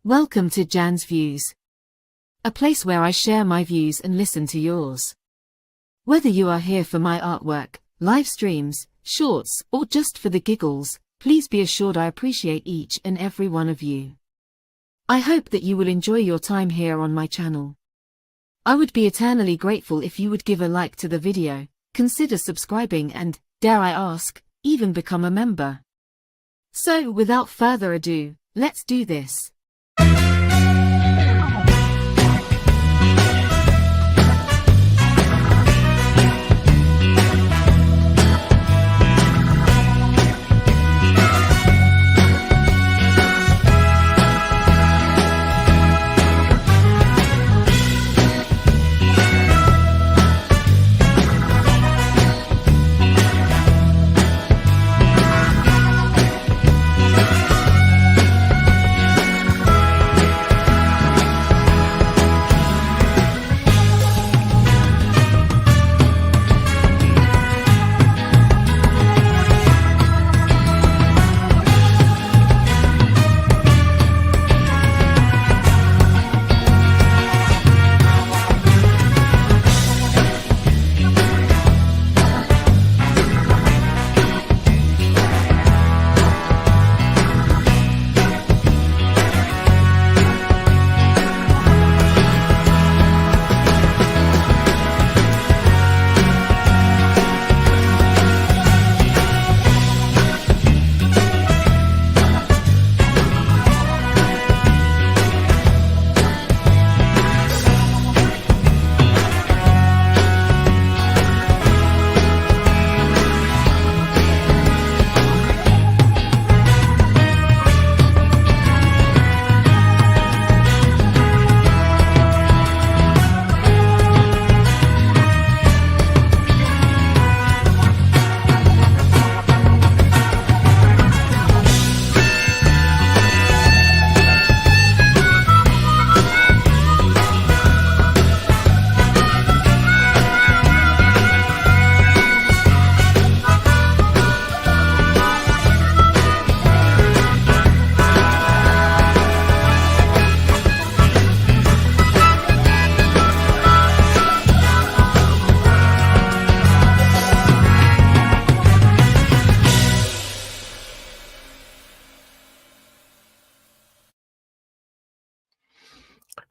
Welcome to Jan's Views, a place where I share my views and listen to yours. Whether you are here for my artwork, live streams, shorts, or just for the giggles, please be assured I appreciate each and every one of you. I hope that you will enjoy your time here on my channel. I would be eternally grateful if you would give a like to the video, consider subscribing and, dare I ask, even become a member. So without further ado, let's do this.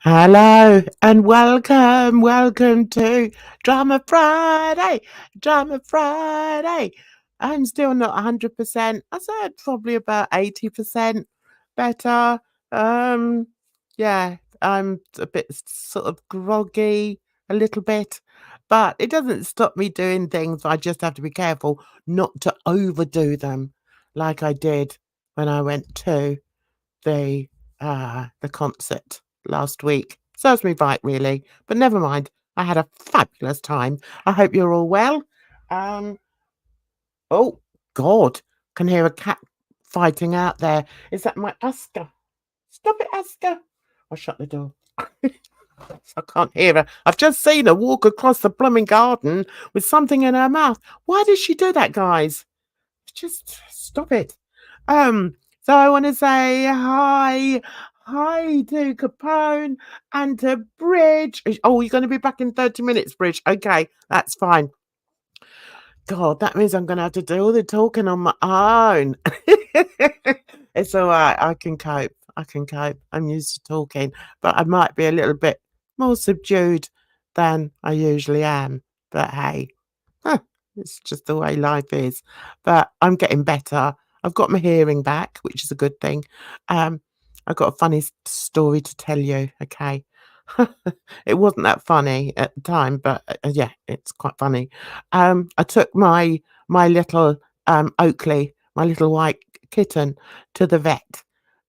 Hello and welcome to Drama Friday. I'm still not 100%. I said probably about 80% better. Yeah, I'm a bit sort of groggy, a little bit, but it doesn't stop me doing things. I just have to be careful not to overdo them, like I did when I went to the concert last week. Serves me right, really, but never mind. I had a fabulous time. I hope you're all well. Oh God, can hear a cat fighting out there. Is that my Aska? Stop it, Aska. I'll shut the door. I can't hear her. I've just seen her walk across the blooming garden with something in her mouth. Why does she do that, guys? Just stop it. So I want to say hi to Capone and to Bridge. Oh, you're going to be back in 30 minutes, Bridge. Okay, that's fine. God, that means I'm going to have to do all the talking on my own. It's all right. I can cope. I'm used to talking, but I might be a little bit more subdued than I usually am. But hey, it's just the way life is. But I'm getting better. I've got my hearing back, which is a good thing. I've got a funny story to tell you, okay? It wasn't that funny at the time, but yeah, it's quite funny. I took my little Oakley, my little white kitten, to the vet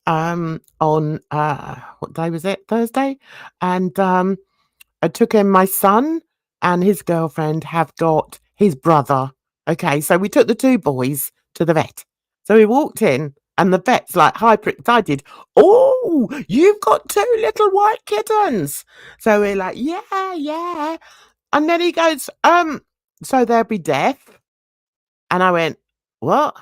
on what day was it? Thursday. And I took him. My son and his girlfriend have got his brother. Okay, so we took the two boys to the vet. So we walked in and the vet's like hyper excited. Oh, you've got two little white kittens. So we're like, yeah. And then he goes, so they'll be deaf. And I went, what?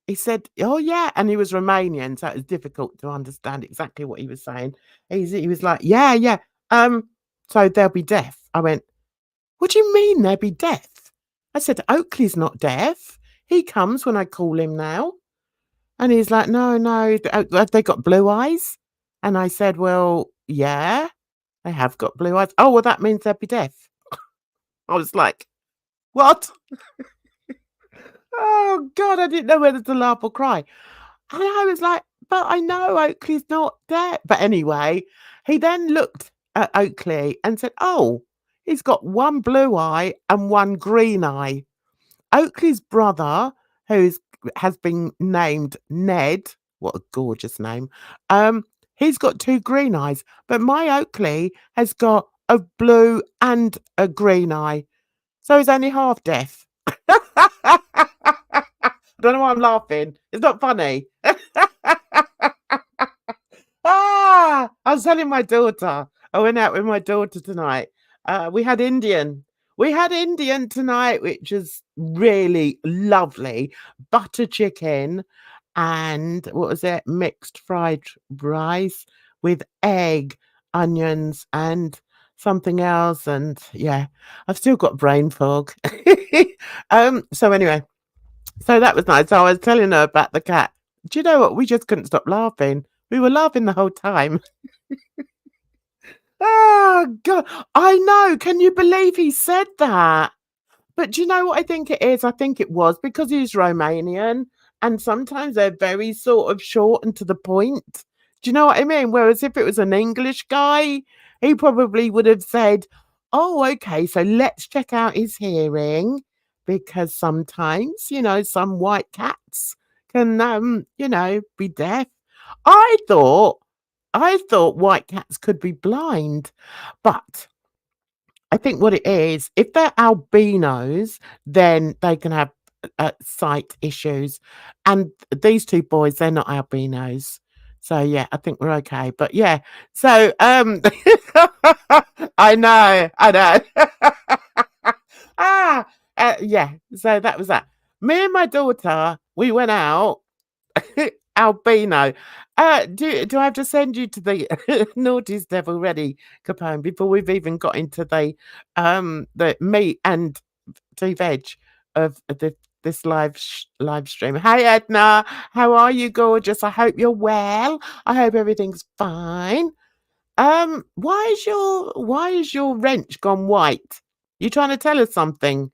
he said, "Oh yeah," and he was Romanian, so it was difficult to understand exactly what he was saying. He was like, "Yeah, yeah, so they'll be deaf." I went, "What do you mean they'll be deaf?" I said, "Oakley's not deaf. He comes when I call him now." And he's like, "No, no, have they got blue eyes?" And I said, "Well, yeah, they have got blue eyes." "Oh, well, that means they'll be deaf." I was like, "What?" Oh God, I didn't know whether to laugh or cry. And I was like, "But I know Oakley's not deaf." But anyway, he then looked at Oakley and said, "Oh, he's got one blue eye and one green eye." Oakley's brother, has been named Ned, what a gorgeous name, he's got two green eyes, but my Oakley has got a blue and a green eye, so he's only half deaf. I don't know why I'm laughing. It's not funny. I was telling my daughter, I went out with my daughter tonight. We had Indian. We had Indian tonight, which was really lovely. Butter chicken and what was it? Mixed fried rice with egg, onions, and something else. And yeah, I've still got brain fog. So anyway, so that was nice. So I was telling her about the cat. Do you know what? We just couldn't stop laughing. We were laughing the whole time. Oh God, I know. Can you believe he said that? But do you know what I think it is? I think it was because he's Romanian and sometimes they're very sort of short and to the point. Do you know what I mean? Whereas if it was an English guy, he probably would have said, "Oh, okay, so let's check out his hearing because sometimes, some white cats can, be deaf." I thought, I thought white cats could be blind, but I think what it is, if they're albinos, then they can have sight issues. And these two boys, they're not albinos. So yeah, I think we're okay. But yeah, so I know, I know. Yeah. So that was that. Me and my daughter, we went out. Albino. Do I have to send you to the naughty step already, Capone, before we've even got into the meat and tea veg of this live stream? Hey Edna, how are you, gorgeous? I hope you're well. I hope everything's fine. Why is your wrench gone white? You trying to tell us something?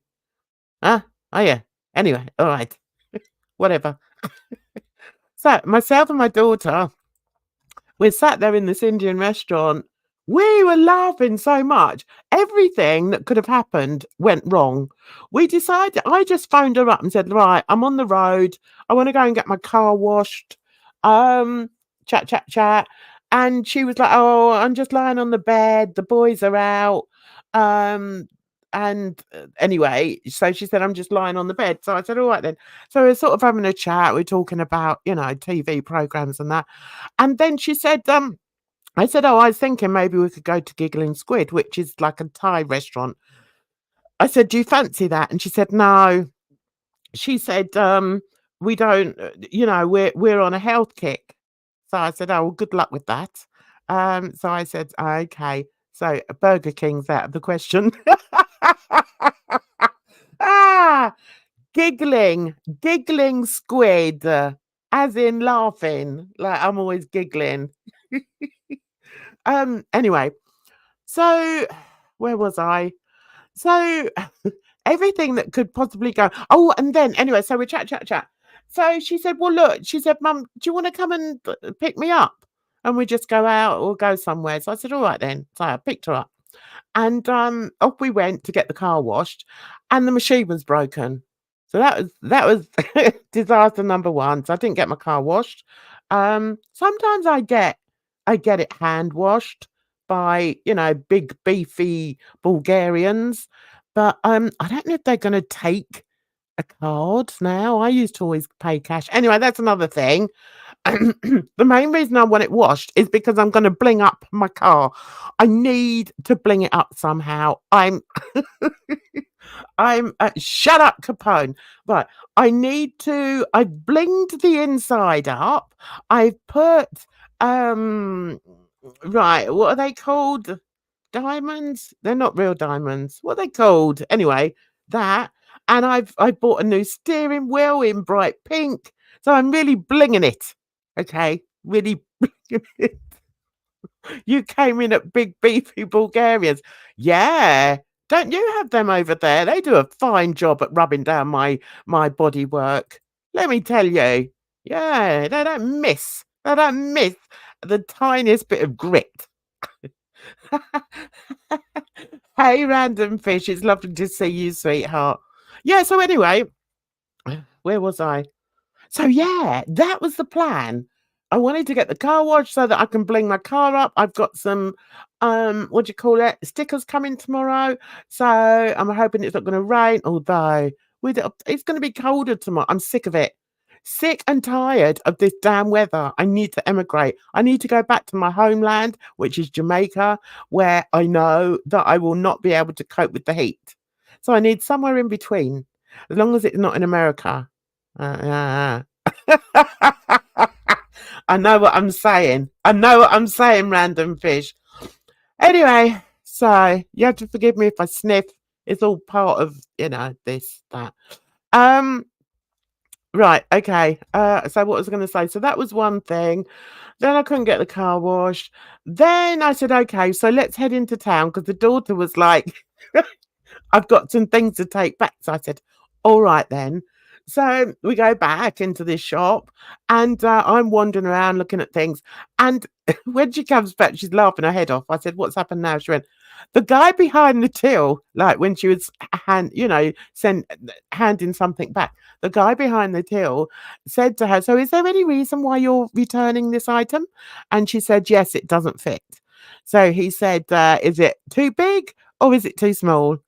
Huh? Oh yeah. Anyway, all right. Whatever. So myself and my daughter, we sat there in this Indian restaurant. We were laughing so much. Everything that could have happened went wrong. We decided, I just phoned her up and said, "Right, I'm on the road. I want to go and get my car washed." Chat, chat, chat. And she was like, "Oh, I'm just lying on the bed. The boys are out." And anyway, so she said, "I'm just lying on the bed." So I said, "All right then." So we're sort of having a chat. We're talking about, TV programs and that. And then she said, I said, "Oh, I was thinking maybe we could go to Giggling Squid, which is like a Thai restaurant." I said, "Do you fancy that?" And she said, "No." She said, "We don't, we're on a health kick." So I said, "Oh, well, good luck with that." So I said, "Okay." So Burger King's out of the question. ah, giggling squid, as in laughing, like I'm always giggling. Anyway, so where was I? So everything that could possibly go. Oh, and then anyway, so we chat, chat, chat. So she said, "Well, look," she said, "Mum, do you want to come and pick me up? And we just go out or go somewhere." So I said, "All right then." So I picked her up. And off we went to get the car washed, and the machine was broken. So that was disaster number one. So I didn't get my car washed. Sometimes I get it hand washed by big beefy Bulgarians, but I don't know if they're going to take a card now. I used to always pay cash. Anyway, that's another thing. the main reason I want it washed is because I'm going to bling up my car. I need to bling it up somehow. I'm shut up, Capone. Right. I blinged the inside up. I've put right, what are they called? Diamonds? They're not real diamonds. What are they called? Anyway, that. And I bought a new steering wheel in bright pink. So I'm really blinging it. Okay. Really blinging it. You came in at big beefy Bulgarians. Yeah. Don't you have them over there? They do a fine job at rubbing down my bodywork. Let me tell you. Yeah, they don't miss. They don't miss the tiniest bit of grit. Hey, random fish. It's lovely to see you, sweetheart. Yeah, so anyway, where was I? So yeah, that was the plan. I wanted to get the car washed so that I can bling my car up. I've got some what do you call it? Stickers coming tomorrow. So I'm hoping it's not going to rain, although it's going to be colder tomorrow. I'm sick of it. Sick and tired of this damn weather. I need to emigrate. I need to go back to my homeland, which is Jamaica, where I know that I will not be able to cope with the heat. So I need somewhere in between, as long as it's not in America. I know what I'm saying. I know what I'm saying, random fish. Anyway, so you have to forgive me if I sniff. It's all part of, this, that. Right, okay. So what was I going to say? So that was one thing. Then I couldn't get the car washed. Then I said, okay, so let's head into town, because the daughter was like, I've got some things to take back. So I said, all right then. So we go back into this shop, and I'm wandering around looking at things. And when she comes back, she's laughing her head off. I said, what's happened now? She went, the guy behind the till, like when she was handing something back, the guy behind the till said to her, so is there any reason why you're returning this item? And she said, yes, it doesn't fit. So he said, is it too big or is it too small?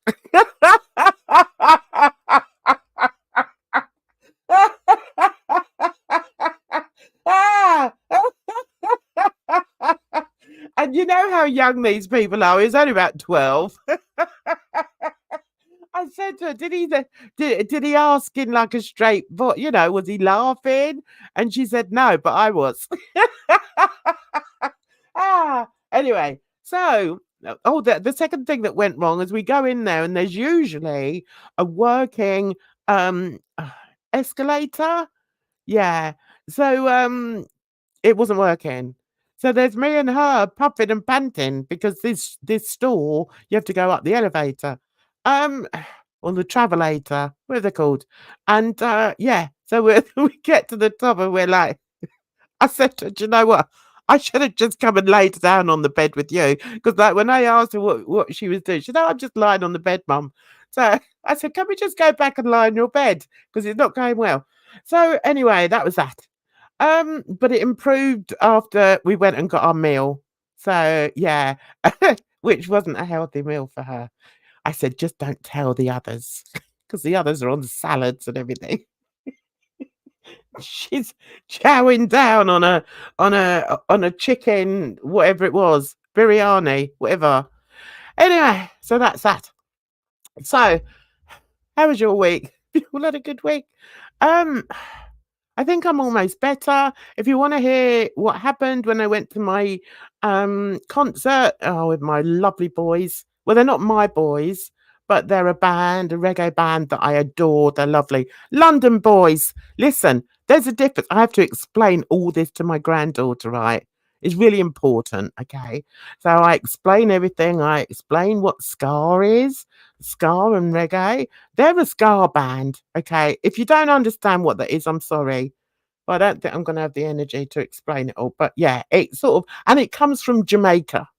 And you know how young these people are. He's only about 12. I said to her, did he ask in like a straight voice? Was he laughing? And she said, no, but I was. Anyway, so the second thing that went wrong is we go in there and there's usually a working escalator. Yeah. So it wasn't working. So there's me and her puffing and panting because this store, you have to go up the elevator. Or the travelator, what are they called? And yeah, so we get to the top and we're like, I said to her, do you know what? I should have just come and laid down on the bed with you. Because like when I asked her what she was doing, she said, I'm just lying on the bed, Mum. So I said, can we just go back and lie in your bed? Because it's not going well. So anyway, that was that. But it improved after we went and got our meal. So yeah, which wasn't a healthy meal for her. I said, just don't tell the others, because the others are on salads and everything. She's chowing down on a chicken, whatever it was, biryani, whatever. Anyway, so that's that. So, how was your week? You all had a good week? I think I'm almost better. If you want to hear what happened when I went to my concert, with my lovely boys. Well, they're not my boys, but they're a reggae band that I adore. They're lovely. London boys. Listen, there's a difference. I have to explain all this to my granddaughter, right? It's really important, okay? So I explain everything. I explain what ska is, ska and reggae. They're a ska band, okay? If you don't understand what that is, I'm sorry. But I don't think I'm going to have the energy to explain it all. But yeah, it sort of, and it comes from Jamaica,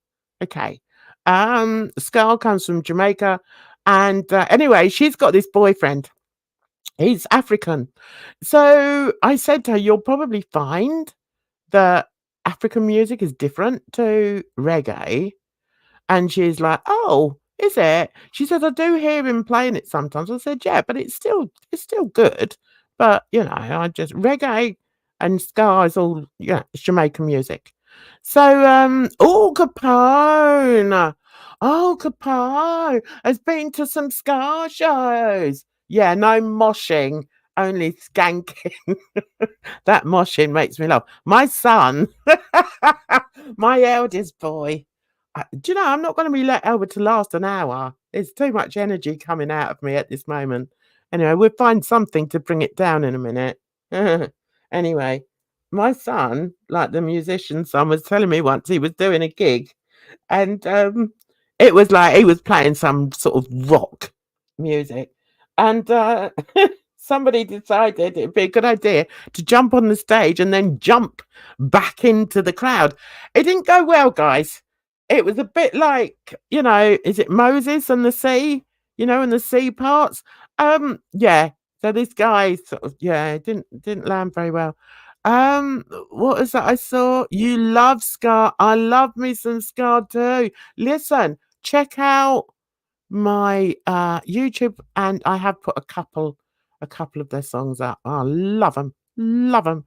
okay? Ska comes from Jamaica. And anyway, she's got this boyfriend. He's African. So I said to her, you'll probably find that African music is different to reggae. And she's like, oh, is it? She said, I do hear him playing it sometimes. I said, yeah, but it's still good. But, I just reggae and ska is all Jamaican music. So Al Capone has been to some ska shows. Yeah, no moshing, only skanking. That moshing makes me laugh. My son, my eldest boy. Do you know, I'm not going to be let over to last an hour. There's too much energy coming out of me at this moment. Anyway, we'll find something to bring it down in a minute. Anyway, my son, like the musician son, was telling me once he was doing a gig, and it was like he was playing some sort of rock music, and somebody decided it'd be a good idea to jump on the stage and then jump back into the crowd. It didn't go well, guys. It was a bit like, is it Moses and the sea? And the sea parts. Yeah. So this guy sort of, didn't land very well. What was that I saw? You love ska. I love me some ska too. Listen, check out my YouTube, and I have put a couple of their songs up. I love them.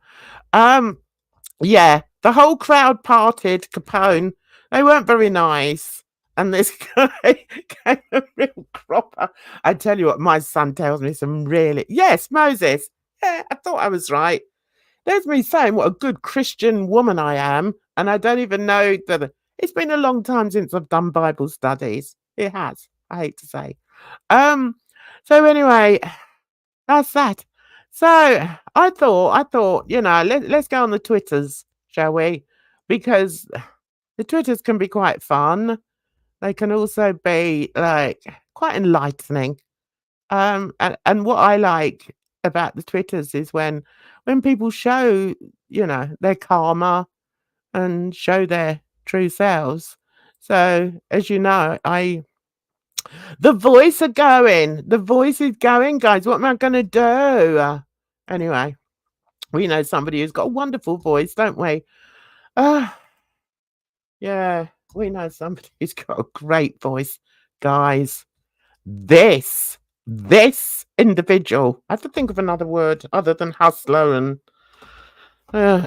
Yeah, the whole crowd parted. Capone. They weren't very nice. And this guy came a real cropper. I tell you what, my son tells me some really... Yes, Moses. Yeah, I thought I was right. There's me saying what a good Christian woman I am. And I don't even know that... It's been a long time since I've done Bible studies. It has. I hate to say. So anyway, that's that. So I thought, let's go on the Twitters, shall we? Because the Twitters can be quite fun. They can also be like quite enlightening. And what I like about the Twitters is when people show, their karma and show their true selves. So as you know, the voice is going, guys. What am I going to do? Anyway, we know somebody who's got a wonderful voice, don't we? Yeah, we know somebody who's got a great voice, guys. This individual, I have to think of another word other than hustler and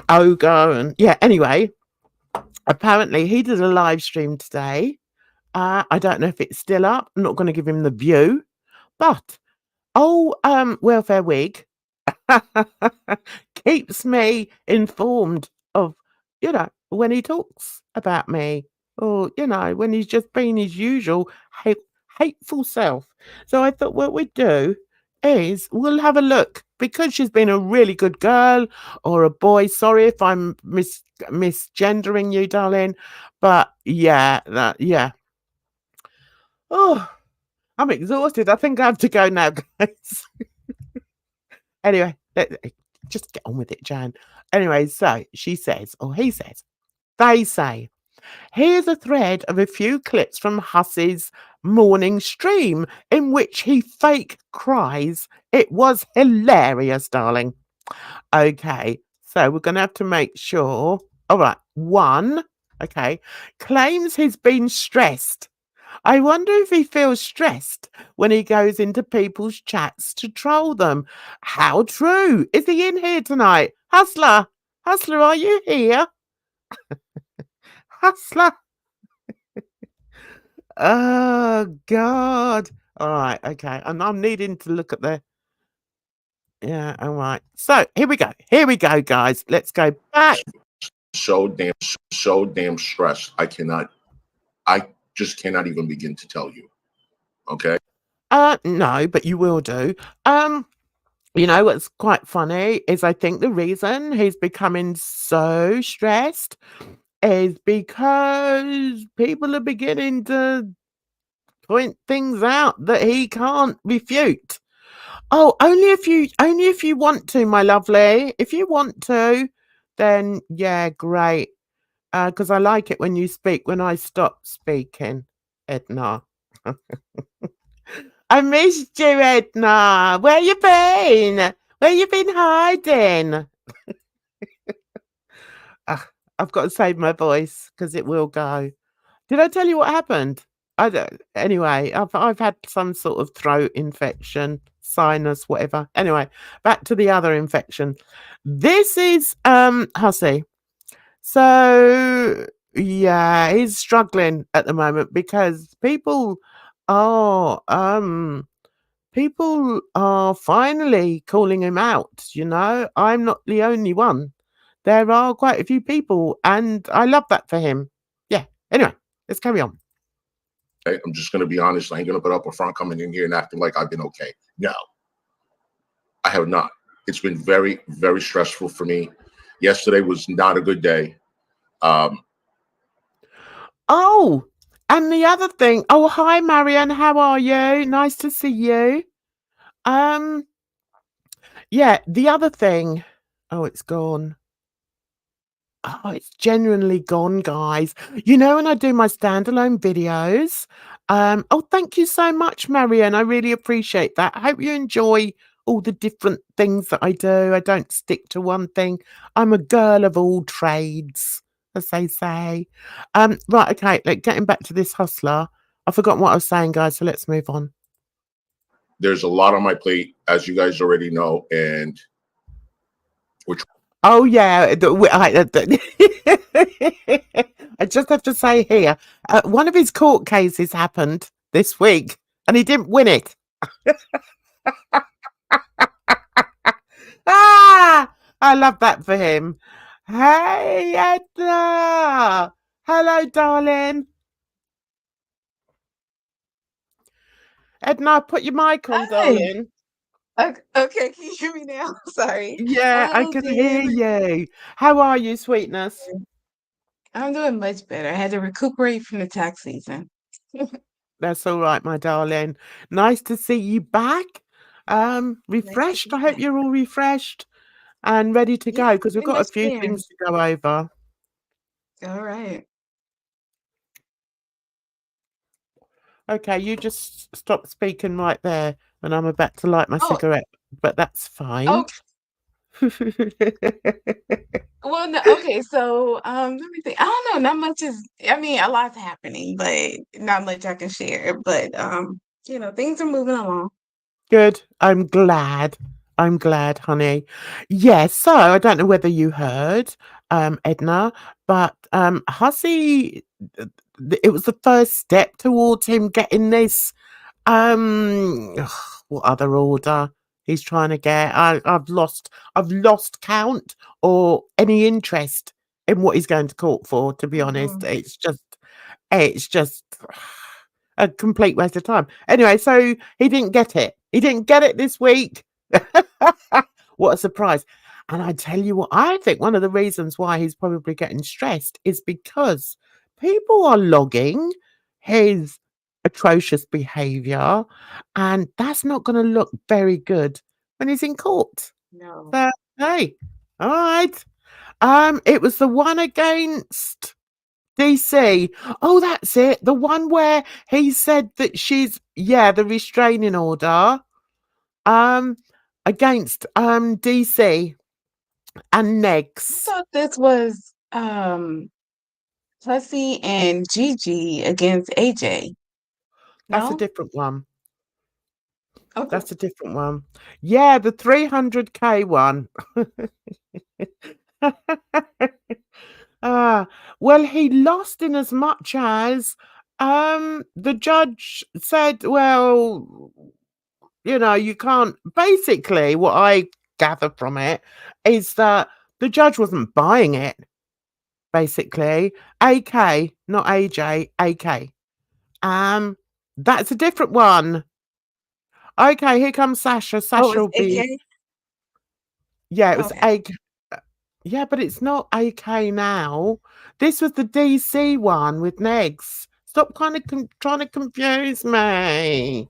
ogre and anyway, apparently he did a live stream today. I don't know if it's still up. I'm not going to give him the view, but Welfare Wig keeps me informed of, when he talks about me, or, when he's just being his usual hateful self. So I thought what we'd do is we'll have a look, because she's been a really good girl or a boy. Sorry if I'm misgendering you, darling, but yeah. Oh, I'm exhausted. I think I have to go now, guys. Anyway, just get on with it, Jan. Anyway, so she says, or he says, they say, here's a thread of a few clips from HUSSY's morning stream in which he fake cries. It was hilarious, darling. Okay, so we're going to have to make sure. All right, 1, okay, claims he's been stressed. I wonder if he feels stressed when he goes into people's chats to troll them. How true. Is he in here tonight? Hustler, are you here? Hustler. Oh, God. All right, okay. And I'm needing to look at the... Yeah, all right. So, here we go, guys. Let's go back. So damn stressed. I just cannot even begin to tell you. Okay? No, but you will do. What's quite funny is I think the reason he's becoming so stressed is because people are beginning to point things out that he can't refute. Oh, only if you want to, my lovely. If you want to, then yeah, great. Because I like it when you speak when I stop speaking, Edna. I missed you, Edna. Where you been? Where you been hiding? I've got to save my voice because it will go. Did I tell you what happened? Anyway, I've had some sort of throat infection, sinus, whatever. Anyway, back to the other infection. This is HUSSY. So yeah, he's struggling at the moment because people are finally calling him out. You know, I'm not the only one. There are quite a few people, and I love that for him. Yeah. Anyway, let's carry on. Okay, I'm just going to be honest. I ain't going to put up a front coming in here and acting like I've been okay. No, I have not. It's been very, very stressful for me. Yesterday was not a good day. Oh, and the other thing. Oh, hi, Marianne. How are you? Nice to see you. Yeah, the other thing. Oh, it's gone. Oh, it's genuinely gone, guys. You know, when I do my standalone videos, oh, thank you so much, Marianne. I really appreciate that. I hope you enjoy all the different things that I do. I don't stick to one thing. I'm a girl of all trades, as they say. Right, okay, getting back to this hustler. I've forgotten what I was saying, guys, so let's move on. There's a lot on my plate, as you guys already know, and which. Oh yeah, I just have to say here, one of his court cases happened this week, and he didn't win it. Ah, I love that for him. Hey, Edna. Hello, darling. Edna, put your mic on, darling. Okay, can you hear me now? Sorry. Yeah, I can hear you. How are you, sweetness? I'm doing much better. I had to recuperate from the tax season. That's all right, my darling. Nice to see you back. Refreshed. I hope you're all refreshed and ready to go, because we've got a few things to go over. All right. Okay, you just stop speaking right there, and I'm about to light my cigarette, but that's fine. Okay. Well, no, okay, so let me think. I don't know, not much is, I mean, a lot's happening, but not much I can share. But you know, things are moving along. Good. I'm glad, honey. Yeah, so I don't know whether you heard, Edna, but HUSSY, it was the first step towards him getting this what other order he's trying to get. I've lost count or any interest in what he's going to court for, to be honest. It's just a complete waste of time. Anyway, so he didn't get it. He didn't get it this week. What a surprise. And I tell you what, I think one of the reasons why he's probably getting stressed is because people are logging his atrocious behavior, and that's not going to look very good when he's in court. No. So, hey, all right. It was the one against DC. Oh, that's it. The one where he said that she's, the restraining order against DC and I Negs. thought this was HUSSY and Gigi against AJ. That's a No? different one. Okay. That's a different one. Yeah, the 300K one. Well, he lost in as much as the judge said, well, you know, you can't. Basically, what I gather from it is that the judge wasn't buying it. Basically, AK, not AJ, AK. That's a different one. Okay, here comes Sasha. Sasha will be. AK? Yeah, it was Okay. AK. Yeah, but it's not AK now. This was the DC one with Negs. Stop kind of trying to confuse me.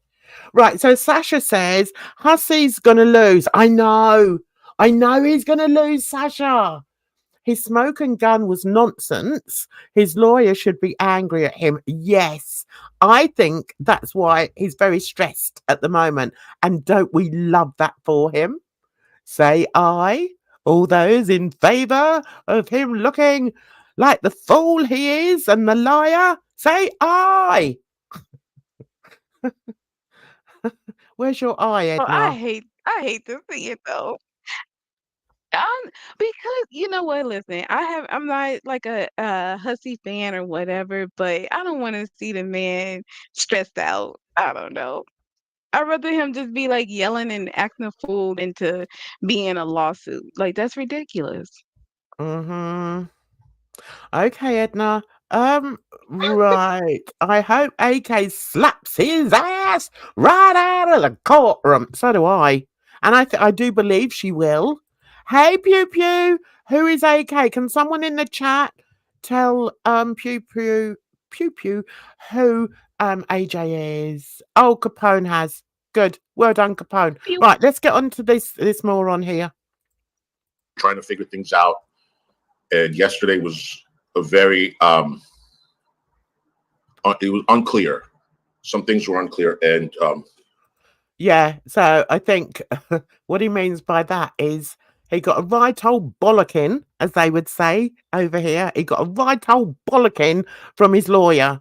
Right, so Sasha says HUSSY's gonna lose. I know he's gonna lose, Sasha. His smoke and gun was nonsense. His lawyer should be angry at him. Yes, I think that's why he's very stressed at the moment. And don't we love that for him? Say aye. All those in favour of him looking like the fool he is and the liar, say aye. Where's your eye, Oh, I Edna? hate to see it though. Because you know what? Listen, I'm not like a hussy fan or whatever, but I don't want to see the man stressed out. I don't know. I'd rather him just be like yelling and acting a fool than to be in a lawsuit. Like that's ridiculous. Mm-hmm. Okay, Edna. Right. I hope AK slaps his ass right out of the courtroom. So do I. And I do believe she will. Hey, Pew Pew. Who is AK? Can someone in the chat tell Pew Pew who AJ is? Oh, Capone has. Good. Well done, Capone. Pew. Right, let's get on to this moron here. Trying to figure things out. And yesterday was a very it was unclear. Some things were unclear, and yeah, so I think what he means by that is he got a right old bollocking, as they would say over here. He got a right old bollocking from his lawyer.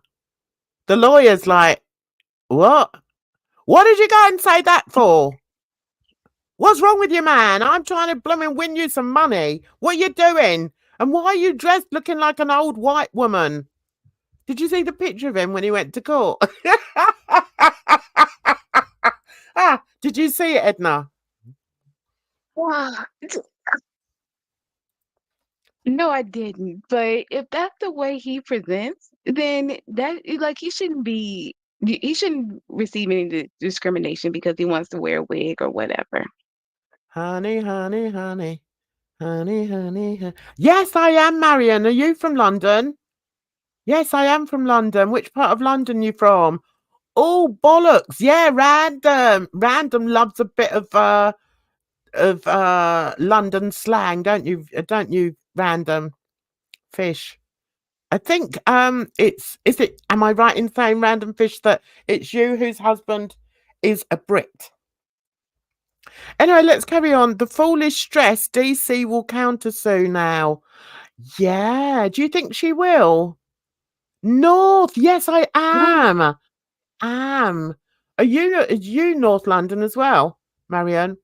The lawyer's like, what? What did you go and say that for? What's wrong with you, man? I'm trying to blooming win you some money. What are you doing? And why are you dressed looking like an old white woman? Did you see the picture of him when he went to court? Did you see it, Edna? Wow. No, I didn't. But if that's the way he presents, then that like he shouldn't receive any discrimination because he wants to wear a wig or whatever. Honey, honey, honey. Honey, honey, honey. Yes, I am, Marion. Are you from London? Yes, I am from London. Which part of London you from? Oh, bollocks. Yeah, random. Random loves a bit of London slang, don't you? Don't you, random fish? I think am I right in saying, random fish, that it's you whose husband is a Brit? Anyway, let's carry on. The foolish stress, DC will countersue now. Yeah, do you think she will? North, yes, I am. Are you North London as well, Marianne?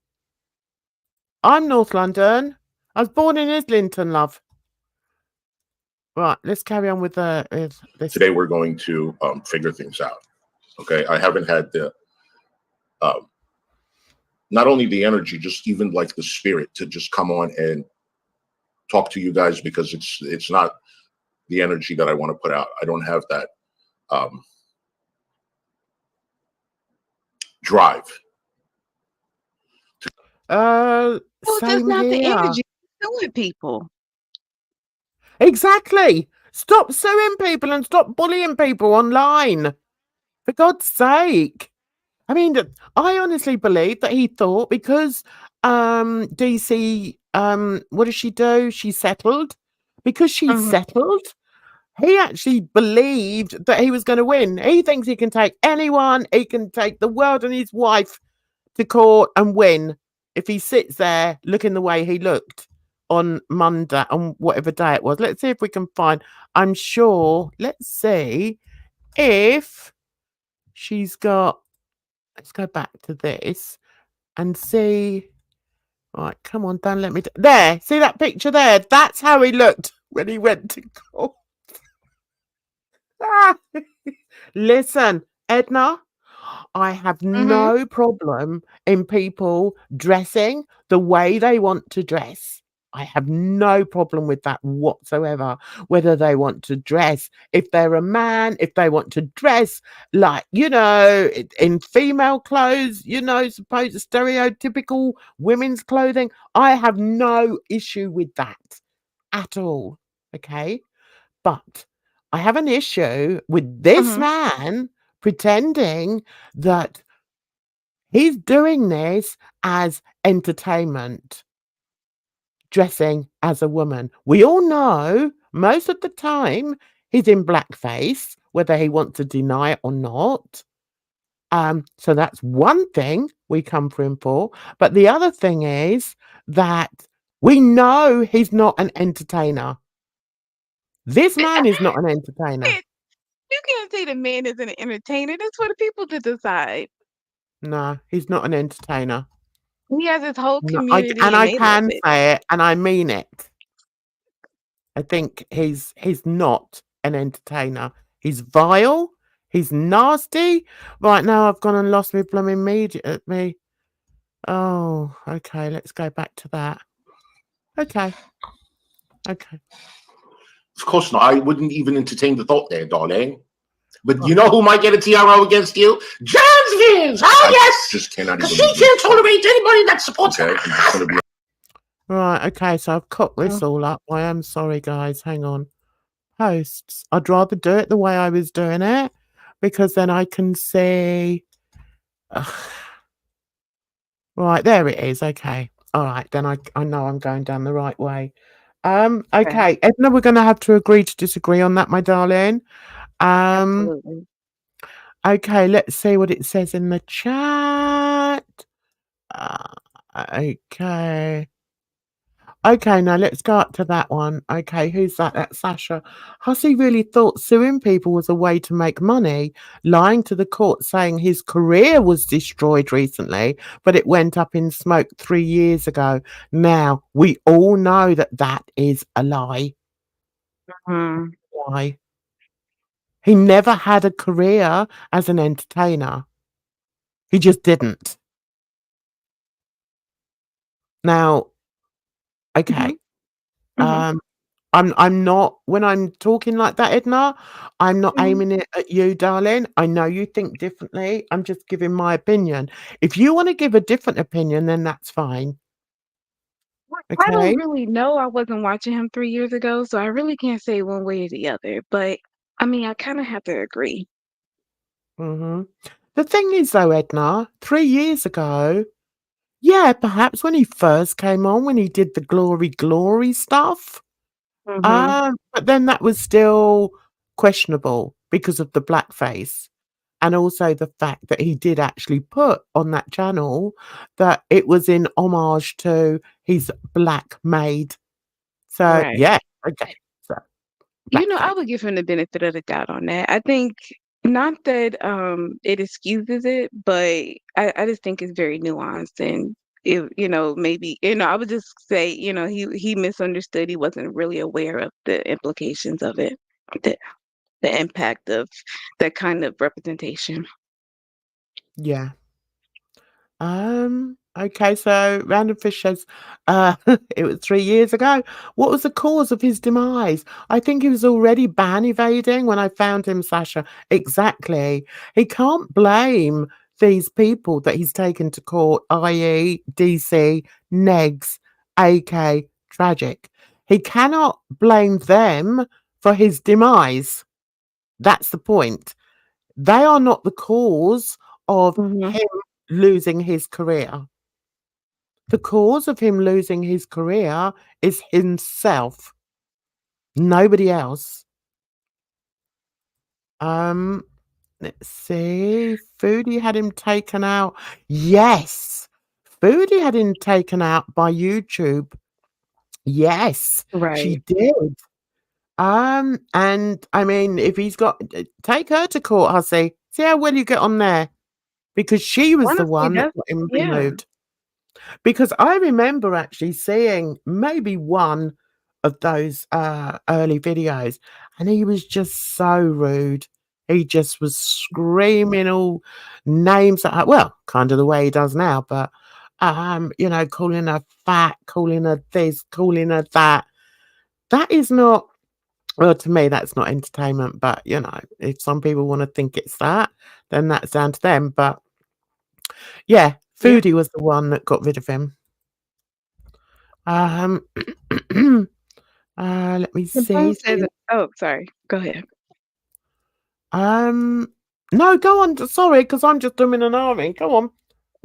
I'm North London. I was born in Islington, love. Right, let's carry on with this. Today we're going to figure things out. Okay, I haven't had the not only the energy, just even like the spirit to just come on and talk to you guys, because it's not the energy that I want to put out. I don't have that drive. Well, that's Same not the here. energy suing people. Exactly. Stop suing people and stop bullying people online. For God's sake. I mean, I honestly believe that he thought because DC, what does she do? She settled. Because she settled, he actually believed that he was going to win. He thinks he can take anyone. He can take the world and his wife to court and win if he sits there looking the way he looked on Monday, on whatever day it was. Let's see if we can find. I'm sure. Let's see if she's got. Let's go back to this and see. Right, come on, don't let me. There, see that picture there? That's how he looked when he went to court. Listen, Edna, I have no problem in people dressing the way they want to dress. I have no problem with that whatsoever. Whether they want to dress, if they're a man, if they want to dress like, in female clothes, supposed stereotypical women's clothing, I have no issue with that at all. Okay. But I have an issue with this man pretending that he's doing this as entertainment, dressing as a woman. We all know most of the time he's in blackface, whether he wants to deny it or not. So that's one thing we come for him for. But the other thing is that we know he's not an entertainer. This man is not an entertainer. You can't say the man isn't an entertainer. That's for the people to decide. No, he's not an entertainer. He has his whole No, community and and I they love can it. say it, and I mean it. I think he's not an entertainer. He's vile. He's nasty. Right now, I've gone and lost my blooming media. Me. Oh, okay. Let's go back to that. Okay. Okay. Of course not. I wouldn't even entertain the thought there, darling. But you know who might get a TRO against you? Jasmine! Oh, yes! Just cannot even. Because she can't tolerate anybody that supports her. I'm just gonna be. Right. Okay. So I've cooked this all up. I am sorry, guys. Hang on. Posts. I'd rather do it the way I was doing it because then I can see. Right. There it is. Okay. All right. Then I know I'm going down the right way. Okay. Edna, we're going to have to agree to disagree on that, my darling. Absolutely. Okay, let's see what it says in the chat. Okay. Okay, now let's go up to that one. Okay, who's that? That's Sasha. Hussy really thought suing people was a way to make money, lying to the court saying his career was destroyed recently, but it went up in smoke 3 years ago. Now, we all know that that is a lie. Why? He never had a career as an entertainer. He just didn't. Now, okay. I'm not, when I'm talking like that, Edna, I'm not aiming it at you, darling. I know you think differently. I'm just giving my opinion. If you want to give a different opinion, then that's fine. I don't Okay. really know. I wasn't watching him 3 years ago, so I really can't say one way or the other. But I mean, I kind of have to agree. The thing is, though, Edna, 3 years ago, yeah, perhaps when he first came on, when he did the glory stuff, but then that was still questionable because of the blackface. And also the fact that he did actually put on that channel that it was in homage to his black maid. So, Right. yeah, okay. So, You know, I blackface. would give him the benefit of the doubt on that. I think not that it excuses it, but I just think it's very nuanced and it, you know, maybe, you know, I would just say, you know, he misunderstood. He wasn't really aware of the implications of it, the the impact of that kind of representation. Yeah. Okay, so Random Fish says, it was 3 years ago. What was the cause of his demise? I think he was already ban evading when I found him, Sasha. Exactly. He can't blame these people that he's taken to court, i.e. DC, Negs, AK, Tragic. He cannot blame them for his demise. That's the point. They are not the cause of him losing his career. The cause of him losing his career is himself. Nobody else. Let's see. Foodie had him taken out. Yes. Foodie had him taken out by YouTube. Yes, she Right. did. And I mean, if he's got, take her to court, Hussy. See how well you get on there. Because she was the Honestly, one that that's got him yeah. removed. Because I remember actually seeing maybe one of those early videos, and he was just so rude. He just was screaming all names, well, kind of the way he does now, but you know, calling her fat, calling her this, calling her that. That is not, well, to me, that's not entertainment. But you know, if some people want to think it's that, then that's down to them. But yeah, Foodie was the one that got rid of him. Let me see. Oh, sorry. Go ahead. No, go on. Sorry, because I'm just doing an army. Go on.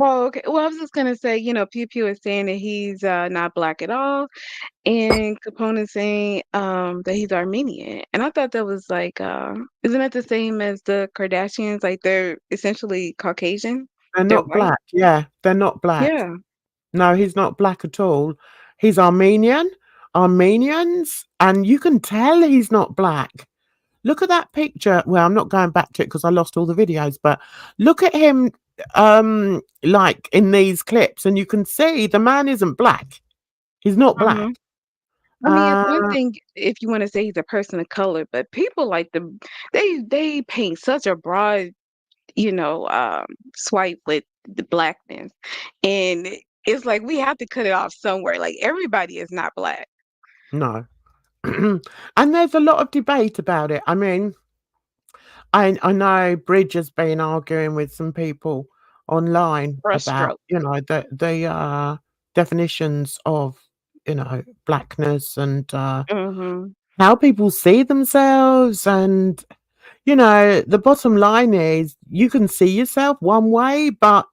Oh, okay. Well, I was just gonna say, you know, Pew Pew is saying that he's not black at all, and Capone is saying that he's Armenian. And I thought that was like, isn't that the same as the Kardashians? Like they're essentially Caucasian. They're They're not white. black. Yeah, they're not black. Yeah. No, he's not black at all. He's Armenian. Armenians, and you can tell he's not black. Look at that picture. Well, I'm not going back to it because I lost all the videos, but look at him like in these clips, and you can see the man isn't black. He's not black. Mhm. I mean, it's one Uh, thing if you wanna say he's a person of color, but people like the they paint such a broad, you know, swipe with the blackness, and it's like we have to cut it off somewhere, like, everybody is not black. no. And there's a lot of debate about it. I mean, I know Bridge has been arguing with some people online about, Brushstroke. the definitions of, blackness and Mhm. how people see themselves. And the bottom line is you can see yourself one way, but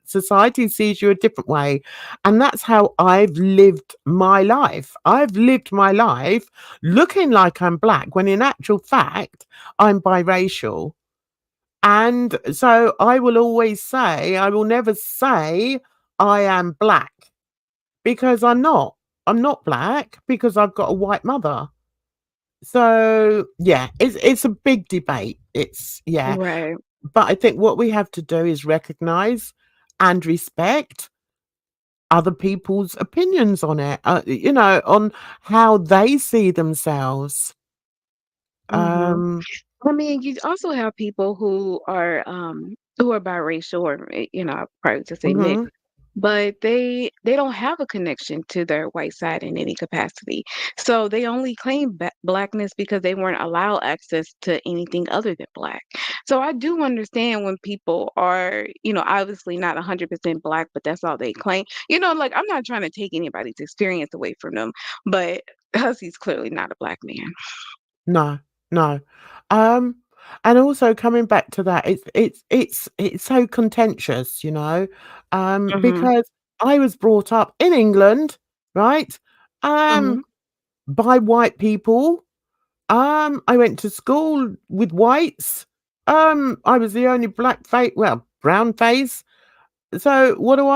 society sees you a different way. And that's how I've lived my life. I've lived my life looking like I'm black when in actual fact, I'm biracial. And so I will always say, I will never say I am black because I'm not. I'm not black because I've got a white mother. So yeah, it's a big debate. It's yeah. Right. But I think what we have to do is recognize and respect other people's opinions on it, on how they see themselves. Mhm. Um, I mean, you also have people who are biracial or you know, I probably to say mixed, mhm. but they don't have a connection to their white side in any capacity. So they only claim blackness because they weren't allowed access to anything other than black. So I do understand when people are, you know, obviously not 100% black, but that's all they claim. You know, like I'm not trying to take anybody's experience away from them, but Hussy's clearly not a black man. No, no. Um, and also coming back to that, it's so contentious, Mhm. because I was brought up in England, right? Mhm. Um, by white people. I went to school with whites. I was the only brown face. So what do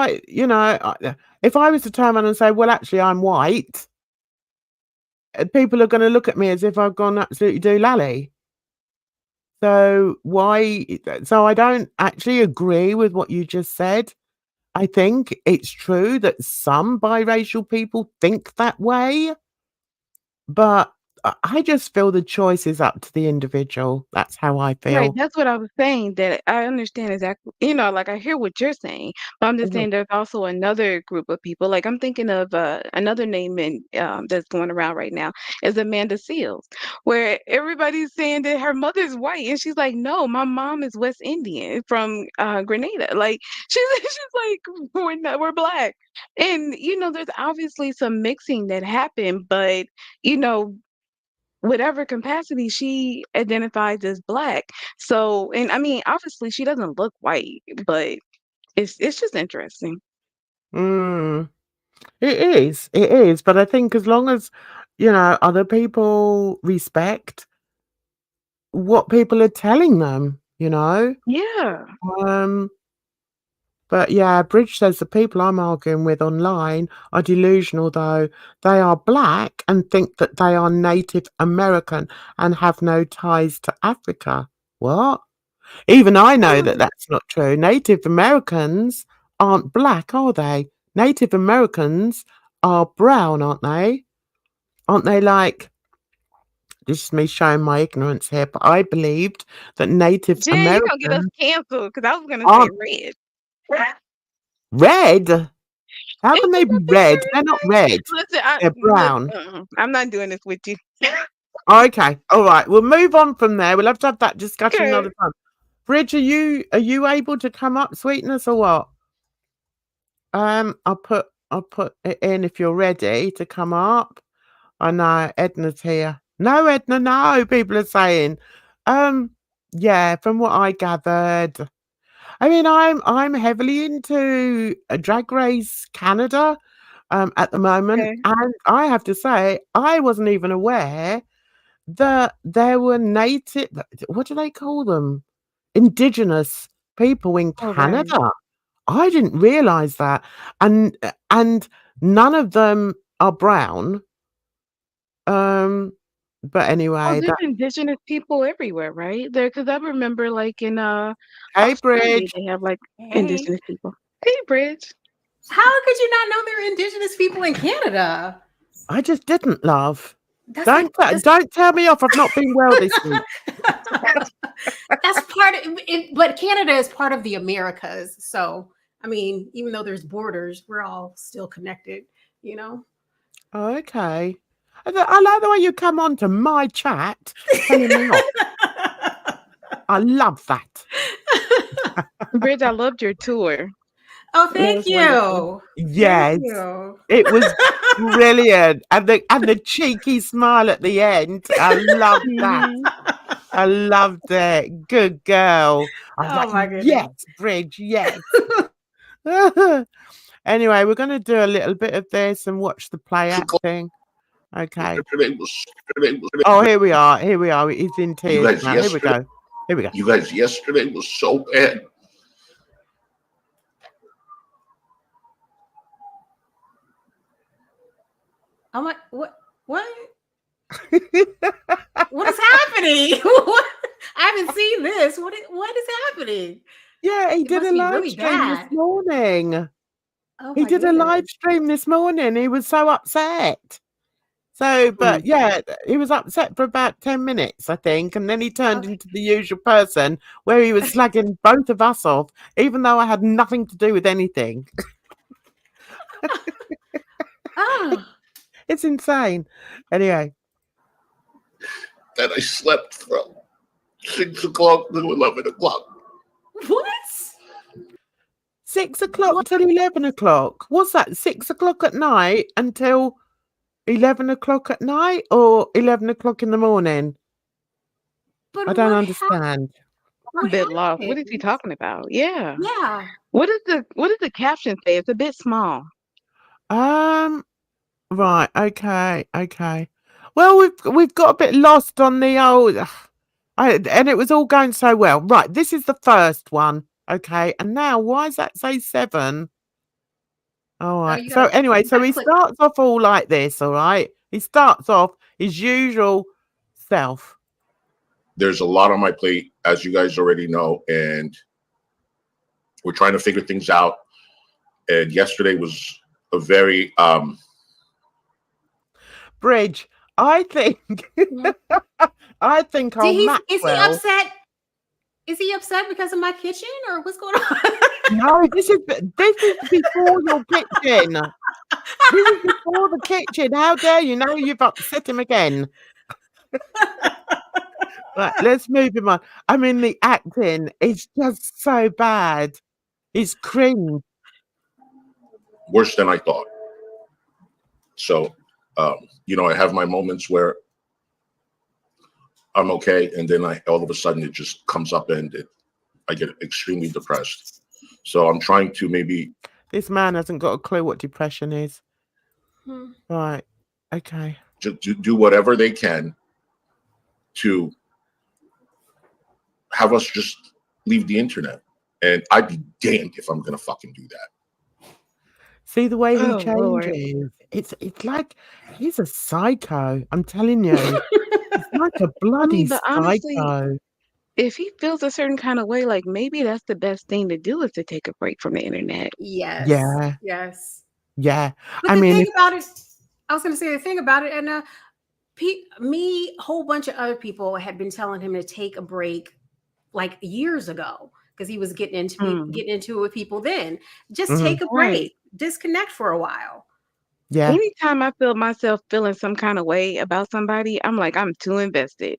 if I was to turn around and say, well, actually, I'm white, people are going to look at me as if I've gone absolutely doolally. So why? So I don't actually agree with what you just said. I think it's true that some biracial people think that way, but I just feel the choice is up to the individual. That's how I Right, feel. that's what I was saying, that I understand exactly, you know, like I hear what you're saying, but I'm just Mhm. saying there's also another group of people. Like I'm thinking of another name in that's going around right now is Amanda Seals, where everybody's saying that her mother's white, and she's like, no, my mom is West Indian from Grenada. Like she's like, we're black, and you know, there's obviously some mixing that happened, but you know, whatever capacity she identifies as black. So, and I mean, obviously she doesn't look white, but it's just interesting. Mm. It is. But I think as long as, other people respect what people are telling them, Yeah. um, but yeah, Bridge says the people I'm arguing with online are delusional, though. They are black and think that they are Native American and have no ties to Africa. What? Even I know that Oh, that's not true. Native Americans aren't black, are they? Native Americans are brown, aren't they? Aren't they like, this is me showing my ignorance here, but I believed that Native Jen, you're gonna get us Americans canceled because I was gonna say aren't red. red. How can Isn't they be that the red? They're not stereotype? red. Listen, They're brown. I'm not doing this with you. Okay, all right. We'll move on from there. We'll have to have that discussion Okay. another time. Bridge, are you able to come up, sweetness, or what? I'll put it in if you're ready to come up. I know Edna's here. No, Edna, no, people are saying. Um, yeah, from what I gathered. I mean, I'm heavily into Drag Race Canada at the moment, Okay. and I have to say, I wasn't even aware that there were native, what do they call them? Indigenous people in All right. Canada. I didn't realize that. And none of them are brown. Um, But anyway, there's indigenous people everywhere, right? Because I remember, like in hey, Australia, Bridge. they have like Hey. indigenous people. Hey, Bridge. How could you not know there are indigenous people in Canada? I just didn't, love. That's Don't tell me off. I've not been well this week. that's part of it, but Canada is part of the Americas. So, I mean, even though there's borders, we're all still connected, you know? Okay. I like the way you come on to my chat telling me off. I love that. Bridge, I loved your tour. Oh, That thank was you. wonderful. Yes. Thank you. It was brilliant. And the cheeky smile at the end. I loved that. Mhm. I loved it. Good girl. I was Oh like, my goodness. yes, Bridge, yes. Anyway, we're going to do a little bit of this and watch the play acting. Okay. Oh, here we are. Here we are. He's in tears now. Here we go. Here we go. You guys, yesterday was so bad. I'm like, what? What is happening? What? I haven't seen this. What is happening? Yeah, he did must a be live really stream bad. this morning. Oh He my did a live goodness. stream this morning. He was so upset. So, but yeah, he was upset for about 10 minutes, I think. And then he turned Okay. into the usual person where he was slagging both of us off, even though I had nothing to do with anything. Oh, It's insane. Anyway, And I slept from 6 o'clock to 11 o'clock. what? 6 o'clock till 11 o'clock. What's that? 6 o'clock at night until 11 o'clock at night or 11 o'clock in the morning? But I don't what understand. I'm a bit lost. What is he happened? talking about? Yeah. Yeah. What does the caption say? It's a bit small. Right, okay. Well, we've got a bit lost on the old and it was all going so well. Right, this is the first one. Okay, and now why does that say 7? All right. you So gotta- anyway, you so gotta he click. starts off all like this, all right? He starts off his usual self. There's a lot on my plate, as you guys already know, and we're trying to figure things out. And yesterday was a very Bridge, I think I think on Is he Maxwell. upset? Is he upset because of my kitchen or what's going on? No, this is before your kitchen. This is before the kitchen. How dare you? Now you've upset him again. Right, let's move him on. I mean, the acting is just so bad. It's cringe. worse than I thought. So, I have my moments where I'm okay, and then all of a sudden it just comes up and I get extremely depressed. So I'm trying to maybe. This man hasn't got a clue what depression is. Right. Okay. Just do whatever they can to have us just leave the internet. And I'd be damned if I'm going to fucking do that. See the way he Oh, Lord. changes. It's like he's a psycho. I'm telling you. He's like a bloody but honestly, psycho. if he feels a certain kind of way, like maybe that's the best thing to do is to take a break from the internet. Yes. Yeah. Yes. Yeah. But I the mean, thing about it, I was going to say the thing about it, and a whole bunch of other people had been telling him to take a break like years ago because he was getting into it with people then. Just take a break, disconnect for a while. yeah. Anytime I feel myself feeling some kind of way about somebody, I'm like, I'm too invested.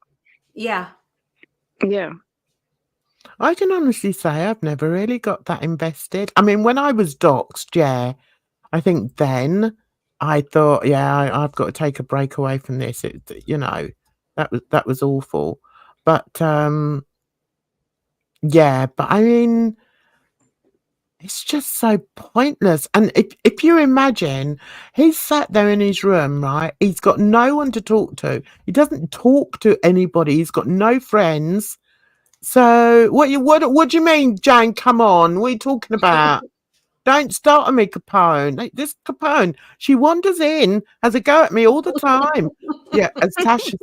Yeah. Yeah. I can honestly say I've never really got that invested. I mean, when I was doxxed, yeah, I think then I thought, yeah, I've got to take a break away from this. That was awful. But yeah, but I mean, it's just so pointless. And if you imagine, he's sat there in his room, right? He's got no one to talk to. He doesn't talk to anybody. He's got no friends. So what do you mean, Jane? Come on, what are you talking about? Don't start on me, Capone. This Capone, she wanders in, has a go at me all the time. Yeah, as Tasha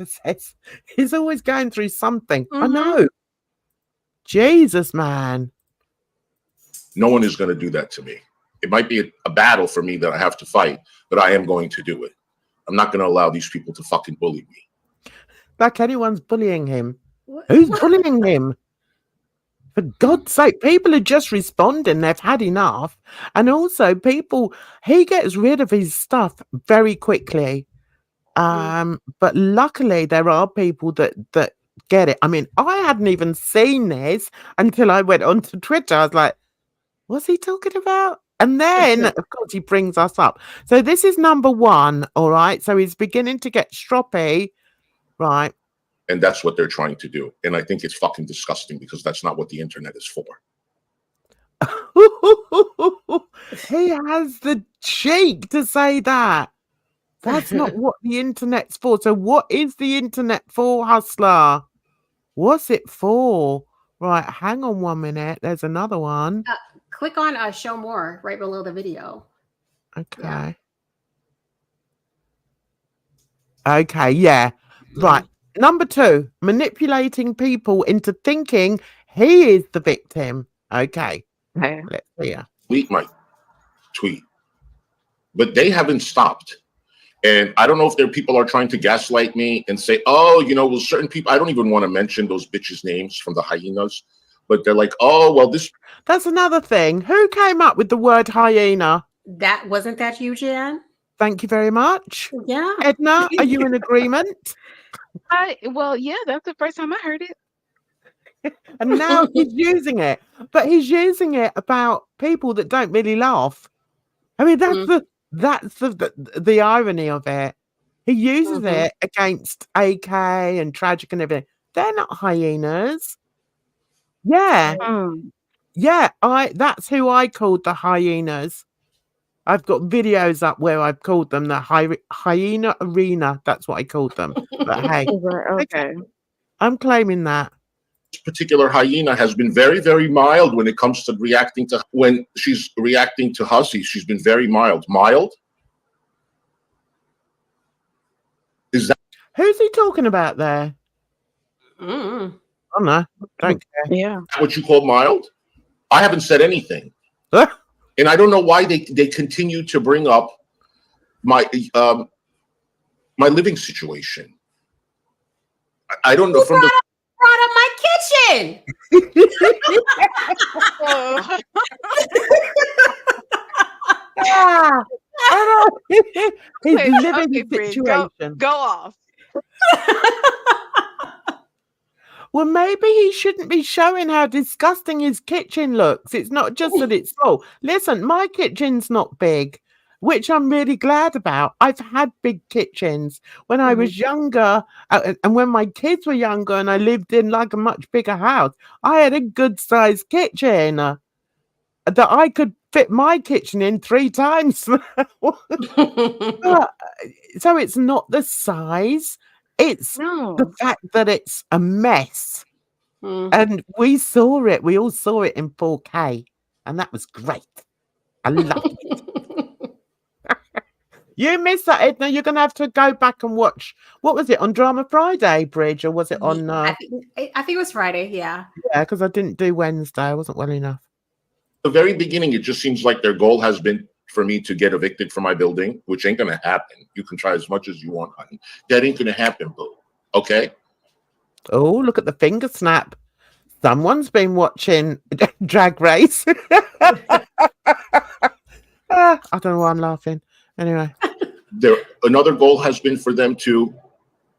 says, he's always going through something. I know. Jesus, man. No one is going to do that to me. It might be a battle for me that I have to fight, but I am going to do it. I'm not going to allow these people to fucking bully me. Like anyone's bullying him. Who's bullying him? For God's sake, people are just responding. They've had enough. And also people, he gets rid of his stuff very quickly. But luckily there are people that get it. I mean, I hadn't even seen this until I went onto Twitter. I was like, what's he talking about? And then, of course, he brings us up. So this is number 1, all right? So he's beginning to get stroppy, right? And that's what they're trying to do. And I think it's fucking disgusting because that's not what the internet is for. He has the cheek to say that. That's not what the internet's for. So what is the internet for, Hustler? What's it for? Right, hang on 1 minute. There's another one. Click on show more right below the video. Okay. Yeah. Okay, yeah. Right. Number 2, manipulating people into thinking he is the victim. Okay. Let's see. Delete my tweet. But they haven't stopped. And I don't know if people are trying to gaslight me and say, oh, you know, well, certain people, I don't even want to mention those bitches' names from the hyenas, but they're like, oh, well, this. That's another thing. Who came up with the word hyena? Wasn't that you, Jan? Thank you very much. Yeah. Edna, are you in agreement? Well, yeah, that's the first time I heard it. And now he's using it. But he's using it about people that don't really laugh. I mean, that's the irony of it. He uses it against AK and Tragic and everything. They're not hyenas. Yeah. Yeah, that's who I called the hyenas. I've got videos up where I've called them the hyena arena. That's what I called them. But hey, okay. I'm claiming that. This particular hyena has been very, very mild when it comes to reacting to when she's reacting to HUSSY. She's been very mild. Mild? Is that who's he talking about there? I don't know. Don't care. Yeah. What you call mild? I haven't said anything. And I don't know why they continue to bring up my my living situation. I don't know. From the brought up my kitchen. His living situation. Go off. Well, maybe he shouldn't be showing how disgusting his kitchen looks. It's not just that it's small. Listen, my kitchen's not big, which I'm really glad about. I've had big kitchens when I was younger, and when my kids were younger and I lived in like a much bigger house, I had a good sized kitchen that I could fit my kitchen in 3 times. So it's not the size. It's the fact that it's a mess. And we saw it. We all saw it in 4K. And that was great. I loved it. You missed that, Edna. You're going to have to go back and watch. What was it, on Drama Friday, Bridge? Or was it on... I think it was Friday, yeah. Yeah, because I didn't do Wednesday. I wasn't well enough. The very beginning, it just seems like their goal has been for me to get evicted from my building, which ain't gonna happen. You can try as much as you want, honey. That ain't gonna happen, boo. Okay? Oh, look at the finger snap. Someone's been watching Drag Race. I don't know why I'm laughing. Anyway. Another goal has been for them to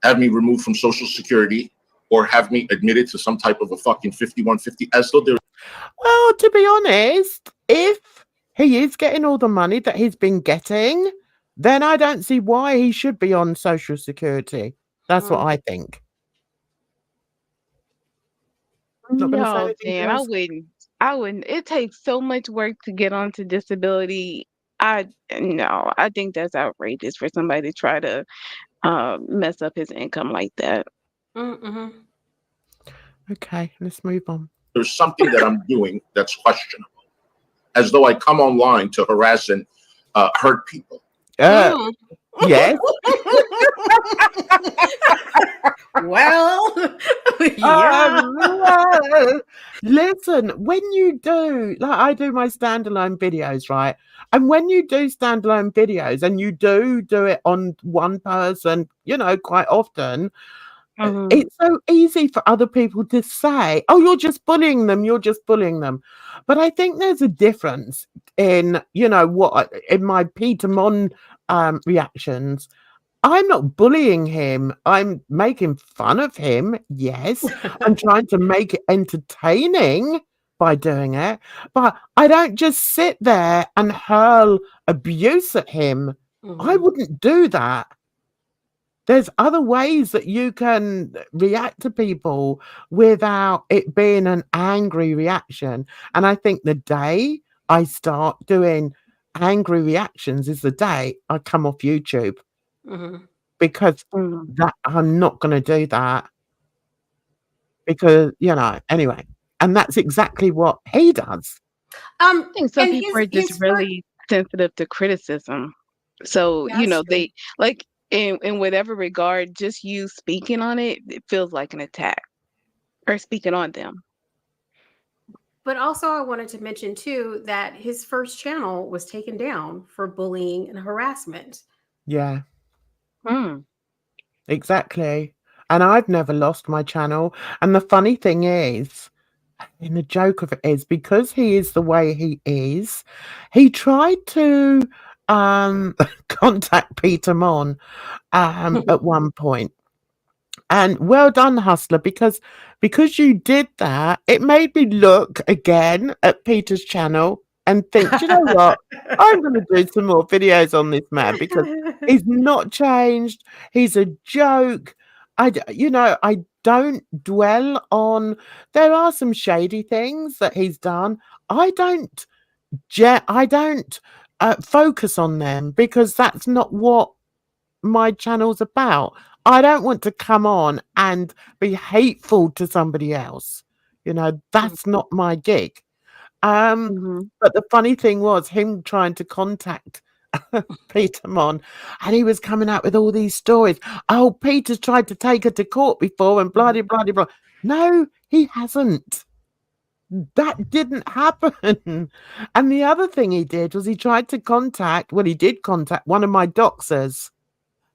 have me removed from Social Security or have me admitted to some type of a fucking 5150 as though they're... Well, to be honest, if he is getting all the money that he's been getting, then I don't see why he should be on Social Security. That's what I think. No, Dan, I wouldn't. It takes so much work to get onto disability. I think that's outrageous for somebody to try to mess up his income like that. Okay, let's move on. There's something that I'm doing that's questionable. as though I come online to harass and hurt people. Yes. Well, yeah. Listen, when you do, like I do my standalone videos, right? And when you do standalone videos and you do it on one person, you know, quite often, it's so easy for other people to say, oh, you're just bullying them. You're just bullying them. But I think there's a difference in, you know, what in my Peter Mon reactions. I'm not bullying him. I'm making fun of him. Yes. I'm trying to make it entertaining by doing it. But I don't just sit there and hurl abuse at him. I wouldn't do that. There's other ways that you can react to people without it being an angry reaction. And I think the day I start doing angry reactions is the day I come off YouTube. Because that I'm not going to do that. Because, you know, anyway. And that's exactly what he does. I think some people are just really sensitive to criticism. So, you know, they like in whatever regard, just you speaking on it, it feels like an attack or speaking on them. But also I wanted to mention too that his first channel was taken down for bullying and harassment. Yeah. Exactly. And I've never lost my channel. And the funny thing is, and the joke of it is, because he is the way he is, he tried to contact Peter Mon at one point. And well done, Hustler, because you did that, it made me look again at Peter's channel and think, you know what? I'm going to do some more videos on this man because he's not changed. He's a joke. I don't dwell on. There are some shady things that he's done. I don't focus on them because that's not what my channel's about. I don't want to come on and be hateful to somebody else. You know, that's not my gig. But the funny thing was him trying to contact Peter Mon, and he was coming out with all these stories. Oh, Peter's tried to take her to court before and blah, blah, blah, blah. No, he hasn't. That didn't happen. And the other thing he did was he did contact one of my doxers.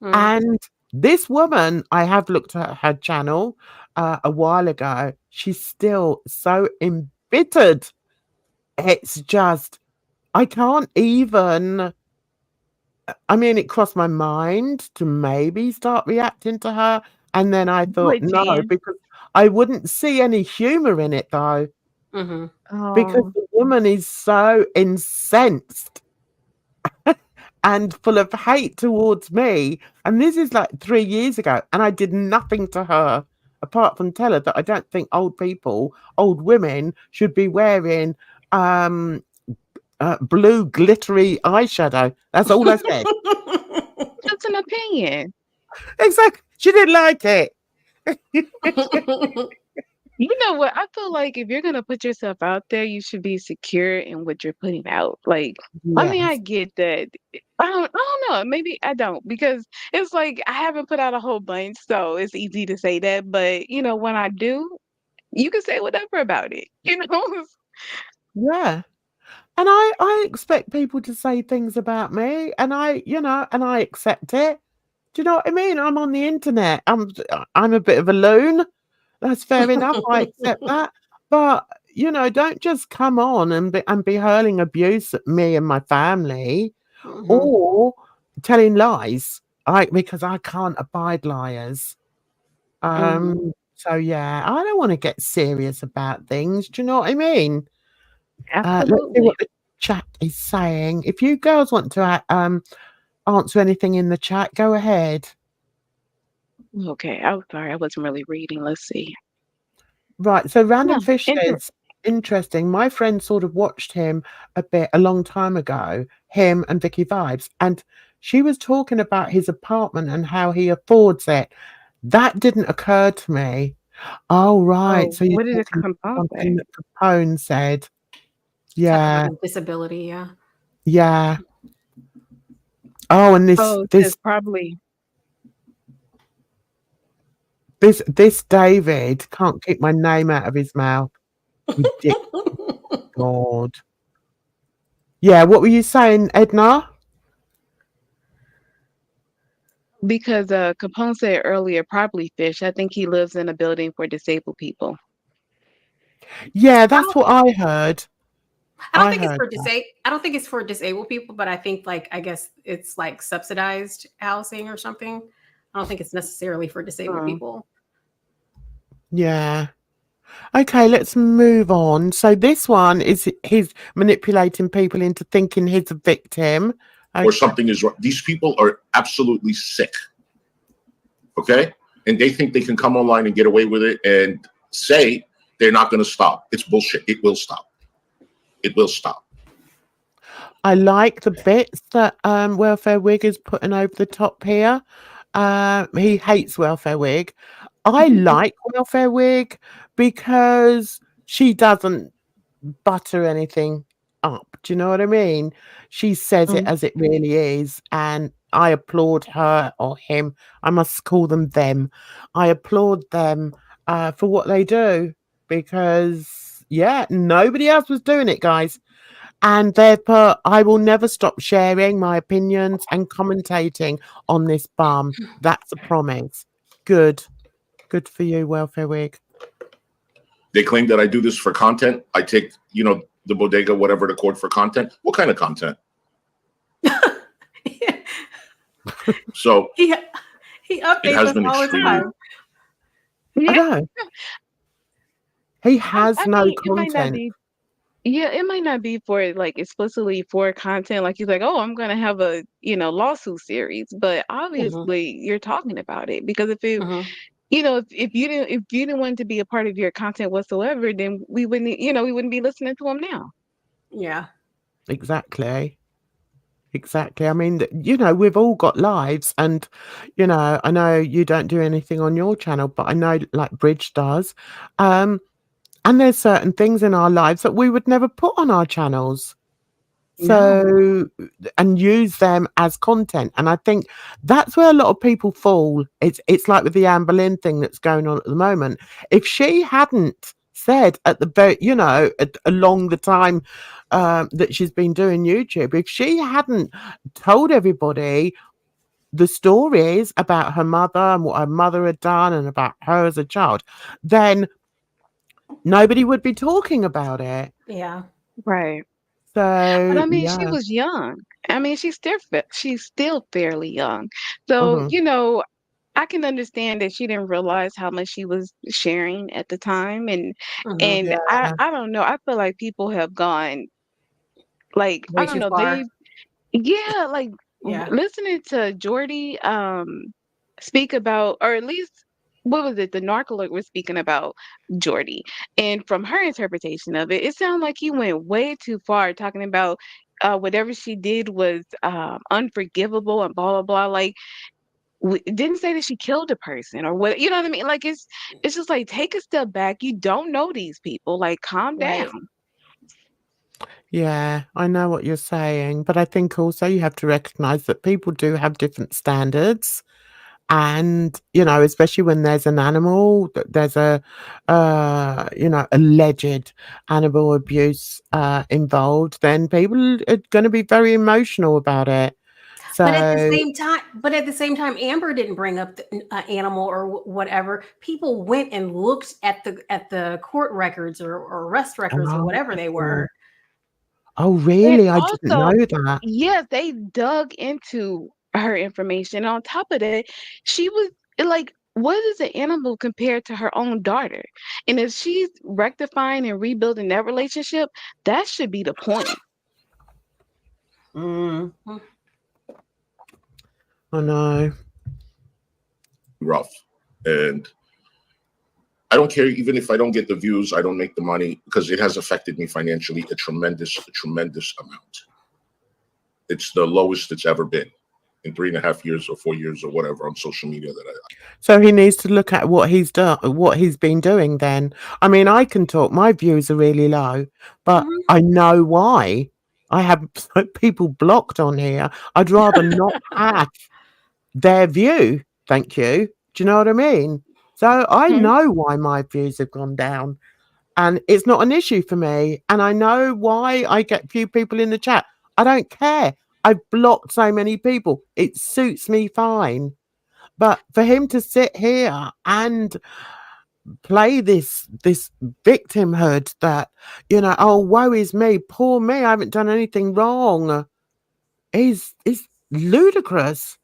And this woman, I have looked at her channel a while ago. She's still so embittered. It's just, I can't even. I mean, it crossed my mind to maybe start reacting to her. And then I thought, no, because I wouldn't see any humor in it, though. Because the woman is so incensed and full of hate towards me. And this is like 3 years ago. And I did nothing to her apart from tell her that I don't think old women should be wearing blue glittery eyeshadow. That's all I said. That's an opinion. Exactly. She didn't like it. You know what? I feel like if you're gonna put yourself out there, you should be secure in what you're putting out. Like, I mean, I get that. I don't know. Maybe I don't, because it's like I haven't put out a whole bunch, so it's easy to say that. But you know, when I do, you can say whatever about it. You know? Yeah. And I expect people to say things about me, and I accept it. Do you know what I mean? I'm on the internet. I'm a bit of a loon. That's fair enough. I accept that. But you know, don't just come on and be hurling abuse at me and my family, or telling lies. Because I can't abide liars. So yeah, I don't want to get serious about things. Do you know what I mean? Let's see what the chat is saying. If you girls want to answer anything in the chat, go ahead. Okay, I'm sorry, I wasn't really reading. Let's see. Right, so Random Fish says, interesting. My friend sort of watched him a long time ago, him and Vicky Vibes, and she was talking about his apartment and how he affords it. That didn't occur to me. Oh, right. So what did it come out something that Capone said. Yeah. Disability, yeah. Yeah. Oh, and this probably this David can't keep my name out of his mouth. God. Yeah, what were you saying, Edna? because Capone said earlier, probably Fish. I think he lives in a building for disabled people. Yeah, that's what I heard. I don't think it's for disabled people, but I think I guess it's like subsidized housing or something. I don't think it's necessarily for disabled people. Yeah. Okay, let's move on. So this one is he's manipulating people into thinking he's a victim. Okay. Or something is wrong. These people are absolutely sick. Okay? And they think they can come online and get away with it and say they're not going to stop. It's bullshit. It will stop. It will stop. I like the bits that Welfare Wig is putting over the top here. He hates Welfare Wig. I like Welfare Wig because she doesn't butter anything up. Do you know what I mean? She says it as it really is, and I applaud her or him. I must call them them. I applaud them for what they do because, yeah, nobody else was doing it, guys. And therefore, I will never stop sharing my opinions and commentating on this bum. That's a promise. Good. Good for you, Welfare Wig. They claim that I do this for content. I take, the bodega, whatever the code for content. What kind of content? So he updates us all the time. I know. He has no content. It might not be for explicitly for content. Like he's like, oh, I'm gonna have a lawsuit series, but obviously you're talking about it because if it, if you didn't want to be a part of your content whatsoever, then we wouldn't be listening to him now. Yeah. Exactly. I mean, we've all got lives, and I know you don't do anything on your channel, but I know like Bridge does. And there's certain things in our lives that we would never put on our channels. So, and use them as content. And I think that's where a lot of people fall. It's like with the Anne Boleyn thing that's going on at the moment. If she hadn't said at the very, along the time that she's been doing YouTube, if she hadn't told everybody the stories about her mother and what her mother had done and about her as a child, then nobody would be talking about it. Yeah. Right. So, but I mean, she was young. I mean, she's still fairly young. So, I can understand that she didn't realize how much she was sharing at the time. And I don't know. I feel like people have gone way I don't know, far. Listening to Jordy speak about, or at least what was it? The Narcoleptic was speaking about Jordy, and from her interpretation of it, it sounded like he went way too far, talking about whatever she did was unforgivable and blah blah blah. Like, didn't say that she killed a person or what. You know what I mean? Like, it's just like, take a step back. You don't know these people. Like, calm down. Yeah, I know what you're saying, but I think also you have to recognize that people do have different standards. And, especially when there's an animal, there's a, alleged animal abuse involved, then people are going to be very emotional about it. So, but at the same time, Amber didn't bring up the animal or whatever. People went and looked at the court records or arrest records or whatever they were. Oh, really? I didn't know that. Yes, they dug into her information. And on top of that, she was like, what is an animal compared to her own daughter? And if she's rectifying and rebuilding that relationship, that should be the point. I know. Rough. And I don't care, even if I don't get the views, I don't make the money, because it has affected me financially a tremendous amount. It's the lowest it's ever been. in 3.5 years or 4 years or whatever on social media that So he needs to look at what he's done, what he's been doing then. I mean, I can talk, my views are really low, but I know why. I have people blocked on here. I'd rather not have their view. Thank you. Do you know what I mean? So I know why my views have gone down, and it's not an issue for me. And I know why I get few people in the chat. I don't care. I've blocked so many people. It suits me fine. But for him to sit here and play this victimhood that, you know, oh, woe is me, poor me, I haven't done anything wrong, is ludicrous.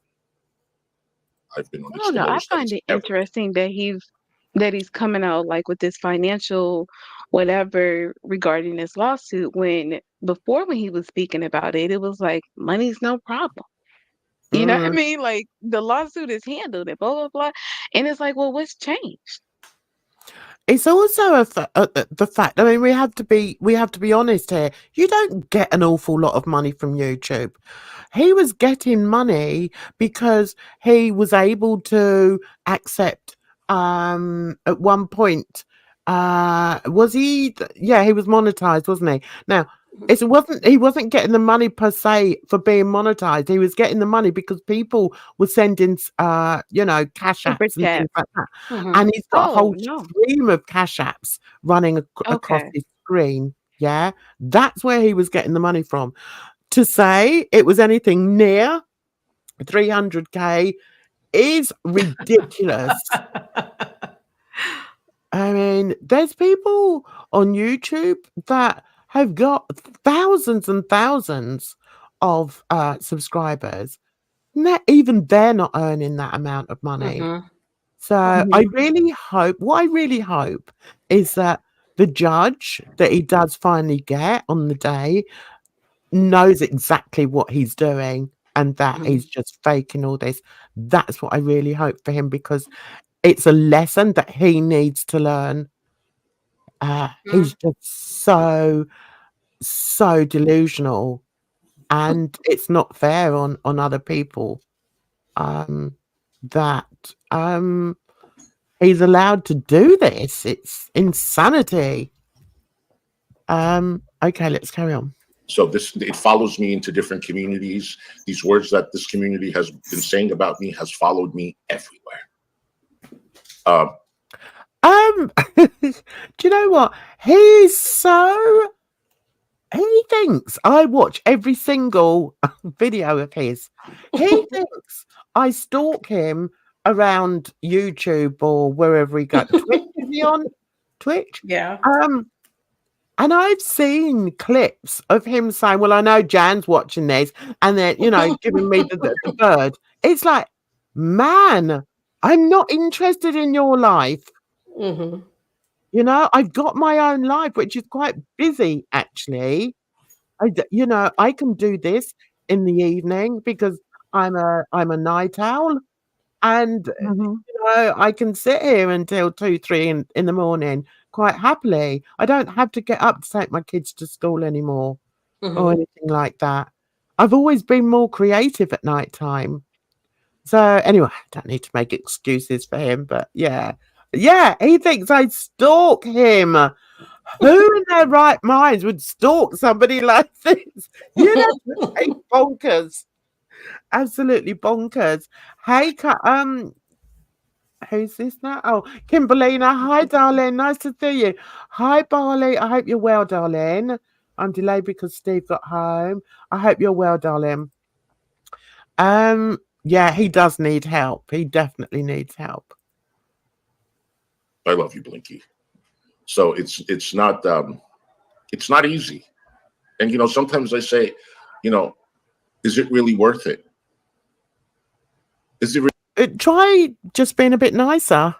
I've been on. I don't know. I find it interesting that he's coming out like with this financial whatever regarding this lawsuit, when before, when he was speaking about it, it was like money's no problem. You know what I mean? Like the lawsuit is handled and blah blah blah, and it's like, well, what's changed? It's also the fact. I mean, we have to be honest here. You don't get an awful lot of money from YouTube. He was getting money because he was able to accept. At one point, was he? Yeah, he was monetized, wasn't he? Now, he wasn't getting the money per se for being monetized. He was getting the money because people were sending you know, cash apps and things like that. And he's got a whole stream of cash apps running across his screen. Yeah, that's where he was getting the money from. To say it was anything near 300k is ridiculous. I mean, there's people on YouTube that have got thousands and thousands of subscribers. Even they're not earning that amount of money. So I really hope, what I really hope is that the judge that he does finally get on the day knows exactly what he's doing, and that he's just faking all this. That's what I really hope for him, because it's a lesson that he needs to learn. He's just so delusional, and it's not fair on other people that he's allowed to do this. It's insanity. Okay, let's carry on. So it follows me into different communities. These words that this community has been saying about me has followed me everywhere. Do you know what? He thinks I watch every single video of his. He thinks I stalk him around YouTube or wherever he goes. Twitch, is he on Twitch? Yeah. And I've seen clips of him saying, well, I know Jan's watching this, and then, you know, giving me the bird. It's like, man, I'm not interested in your life. You know, I've got my own life, which is quite busy, actually. You know, I can do this in the evening because I'm a night owl, and you know, I can sit here until 2-3 in the morning quite happily. I don't have to get up to take my kids to school anymore or anything like that. I've always been more creative at night time. So anyway, I don't need to make excuses for him, but yeah, he thinks I stalk him. Who in their right minds would stalk somebody like this? You know, bonkers, absolutely bonkers. Hey, who's this now? Oh, Kimberlina. Hi, darling. Nice to see you. Hi, Barley. I hope you're well, darling. I'm delayed because Steve got home. I hope you're well, darling. Yeah, he does need help. He definitely needs help. I love you, Blinky. So it's not easy. And, you know, sometimes I say, you know, is it really worth it? Is it try just being a bit nicer.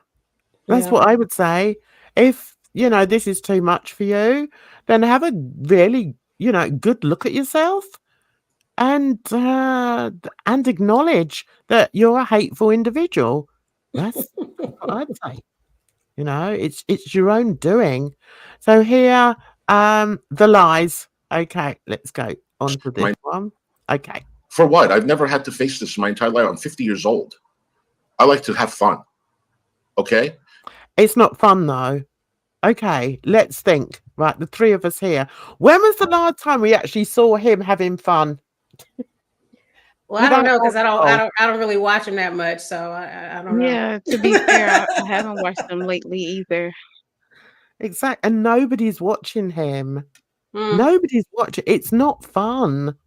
That's what I would say. If, you know, this is too much for you, then have a really, you know, good look at yourself, and acknowledge that you're a hateful individual. That's what I'd say. You know, it's your own doing. So here, the lies. Okay, let's go on to this one. Okay. For what? I've never had to face this my entire life. I'm 50 years old. I like to have fun. Okay? It's not fun though. Okay, let's think. Right, the three of us here. When was the last time we actually saw him having fun? Well, I don't know because I don't really watch him that much, so I don't know. Yeah, to be fair, I haven't watched them lately either. Exactly, and nobody's watching him. Nobody's watching. It's not fun.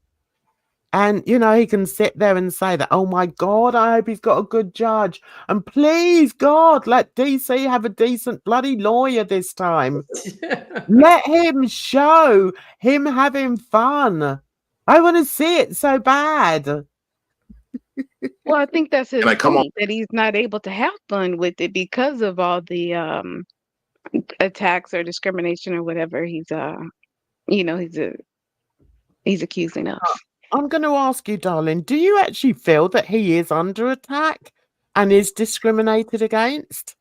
And, you know, he can sit there and say that, oh, my God, I hope he's got a good judge. And please, God, let DC have a decent bloody lawyer this time. Let him show him having fun. I want to see it so bad. Well, I think that's his point, that he's not able to have fun with it because of all the attacks or discrimination or whatever he's accusing of. I'm going to ask you, darling, do you actually feel that he is under attack and is discriminated against?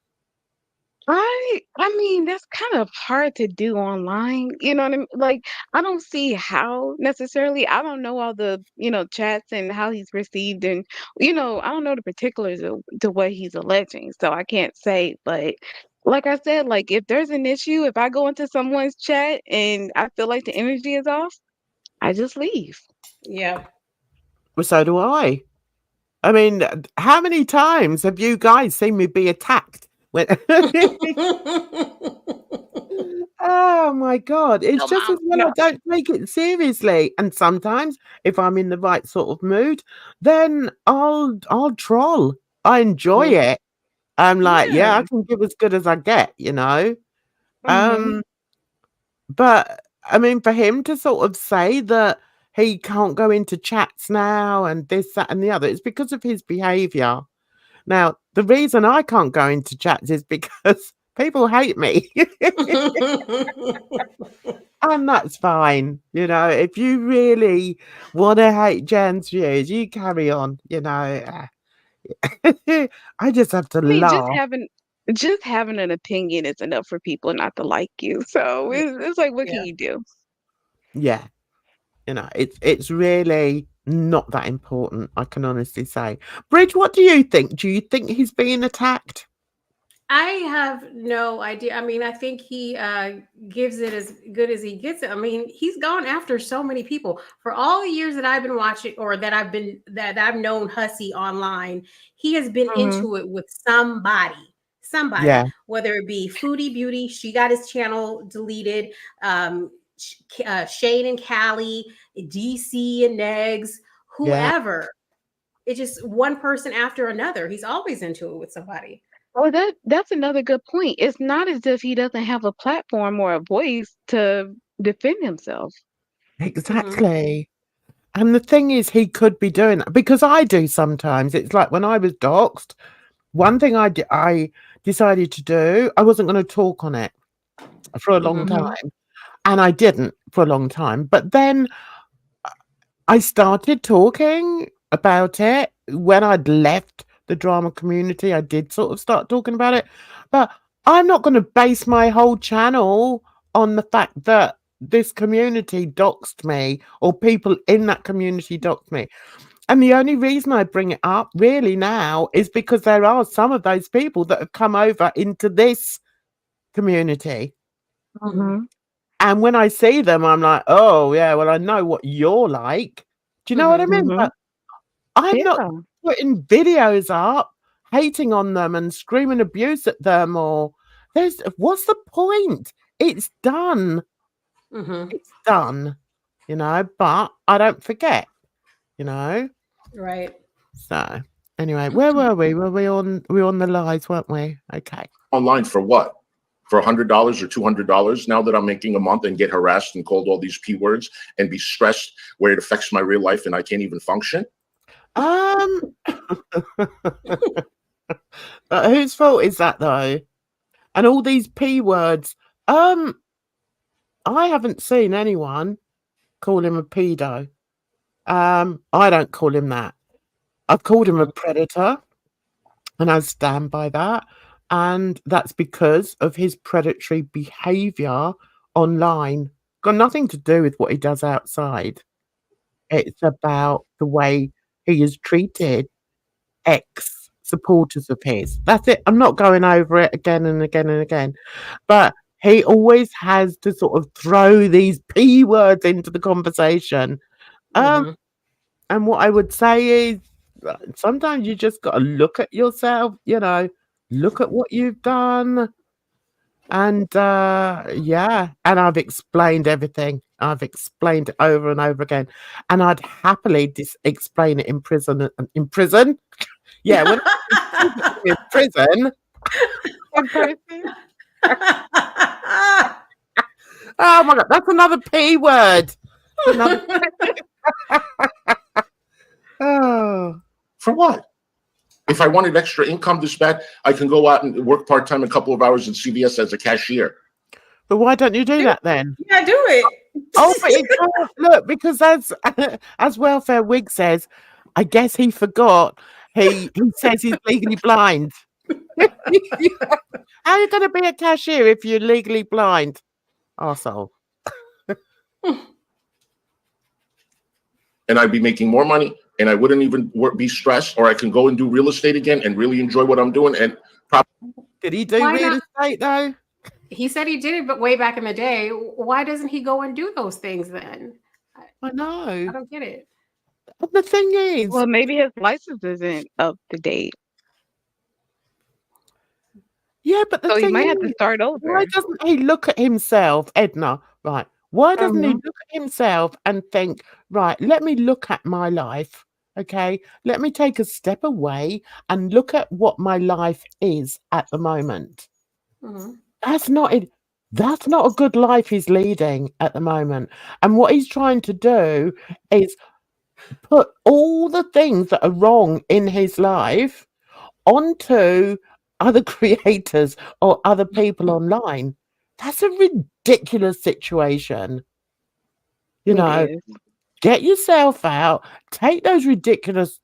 I mean, that's kind of hard to do online. You know what I mean? Like, I don't see how necessarily. I don't know all the, chats and how he's received, and, I don't know the particulars to what he's alleging. So I can't say, but like I said, like if there's an issue, if I go into someone's chat and I feel like the energy is off, I just leave. Yeah. Well, so do I. I mean, how many times have you guys seen me be attacked? Oh my God. It's just as well I don't take it seriously. And sometimes if I'm in the right sort of mood, then I'll troll. I enjoy it. I'm like, yeah, I can give as good as I get, you know. But I mean, for him to sort of say that he can't go into chats now and this, that, and the other, it's because of his behavior. Now, the reason I can't go into chats is because people hate me. And that's fine. You know, if you really want to hate Jen's views, you carry on, you know. I just have to laugh. Just having an opinion is enough for people not to like you. So it's like, what can you do? Yeah. You know, it's really not that important, I can honestly say. Bridge, what do you think? Do you think he's being attacked? I have no idea. I mean, I think he gives it as good as he gets it. I mean, he's gone after so many people. For all the years that I've been watching, or that I've known HUSSY online, he has been into it with somebody. Yeah. Whether it be Foodie Beauty, she got his channel deleted. Shane and Callie, DC and Negs, whoever. It's just one person after another. He's always into it with somebody. Oh, that's another good point. It's not as if he doesn't have a platform or a voice to defend himself. Exactly. And the thing is, he could be doing that because I do sometimes. It's like when I was doxxed, one thing I decided to do, I wasn't going to talk on it for a long time. And I didn't for a long time. But then I started talking about it when I'd left the drama community. I did sort of start talking about it. But I'm not going to base my whole channel on the fact that this community doxed me or people in that community doxed me. And the only reason I bring it up really now is because there are some of those people that have come over into this community. And when I see them, I'm like, oh, yeah, well, I know what you're like. Do you know what I mean? But I'm not putting videos up, hating on them and screaming abuse at them or what's the point? It's done. It's done, you know, but I don't forget, you know. Right. So anyway, where were we? We were on the lies, weren't we? Okay. Online for what? For $100 or $200 now that I'm making a month and get harassed and called all these P words and be stressed where it affects my real life and I can't even function? Whose fault is that though? And all these P words. I haven't seen anyone call him a pedo. I don't call him that. I've called him a predator, and I stand by that. And that's because of his predatory behavior online. Got nothing to do with what he does outside. It's about the way he has treated ex-supporters of his. That's it. I'm not going over it again and again and again. But he always has to sort of throw these P words into the conversation. Mhm. And what I would say is sometimes you just got to look at yourself, look at what you've done. And yeah, and I've explained everything. I've explained it over and over again. And I'd happily explain it in prison. In prison? Yeah, when I'm in prison. In person. Oh my God, that's another P word. Another... Oh. For what? If I wanted extra income this bad, I can go out and work part-time a couple of hours in CVS as a cashier. But why don't you do that then? Yeah, do it. Oh, but you can't. Look, because as Welfare Wig says, I guess he forgot. He says he's legally blind. How are you going to be a cashier if you're legally blind? Arsehole. And I'd be making more money, and I wouldn't even be stressed, or I can go and do real estate again and really enjoy what I'm doing. And did he do real estate though? He said he did it, but way back in the day. Why doesn't he go and do those things then? I know. I don't get it. But the thing is, well, maybe his license isn't up to date. Yeah, but so he might have to start over. Why doesn't he look at himself, Edna? Right. Why doesn't he look at himself and think, right, let me look at my life. Okay, let me take a step away and look at what my life is at the moment. That's not it. That's not a good life he's leading at the moment. And what he's trying to do is put all the things that are wrong in his life onto other creators or other people online. That's a ridiculous situation. Get yourself out, take those ridiculous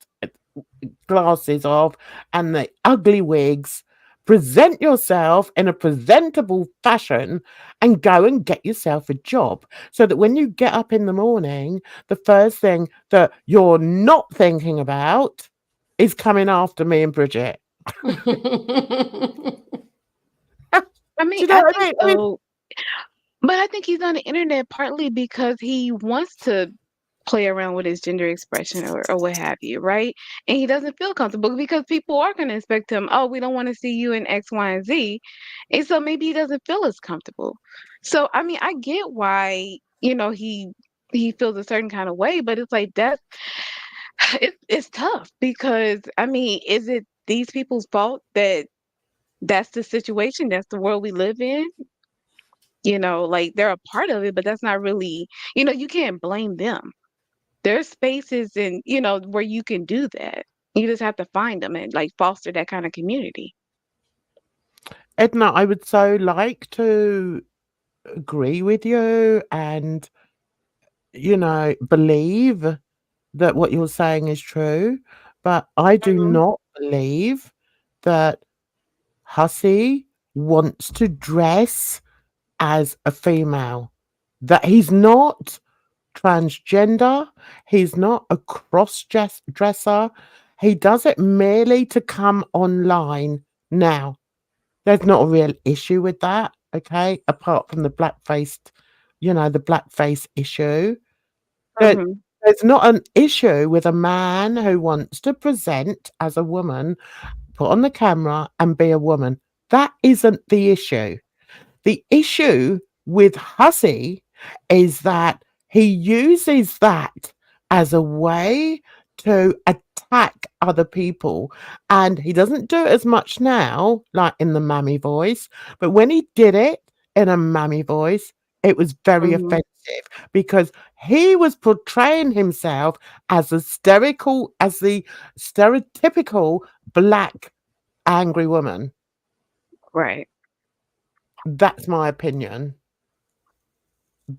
glasses off and the ugly wigs, present yourself in a presentable fashion and go and get yourself a job so that when you get up in the morning, the first thing that you're not thinking about is coming after me and Bridget. I mean, I think so. But I think he's on the internet partly because he wants to play around with his gender expression or what have you, right? And he doesn't feel comfortable because people are going to expect him, oh, we don't want to see you in X, Y, and Z. And so maybe he doesn't feel as comfortable. So, I mean, I get why, he feels a certain kind of way, but it's like it's tough because, I mean, is it these people's fault that that's the situation, that's the world we live in? Like they're a part of it, but that's not really, you can't blame them. There's spaces and, where you can do that. You just have to find them and like foster that kind of community. Edna, I would so like to agree with you and, believe that what you're saying is true, but I do not believe that HUSSY wants to dress as a female, that he's not transgender, he's not a cross-dresser, he does it merely to come online. Now, there's not a real issue with that, okay, apart from the black-faced, the blackface issue. There's not an issue with a man who wants to present as a woman, put on the camera and be a woman. That isn't the issue. The issue with HUSSY is that he uses that as a way to attack other people. And he doesn't do it as much now, like in the mammy voice. But when he did it in a mammy voice, it was very offensive because he was portraying himself as the stereotypical black angry woman. Right. That's my opinion.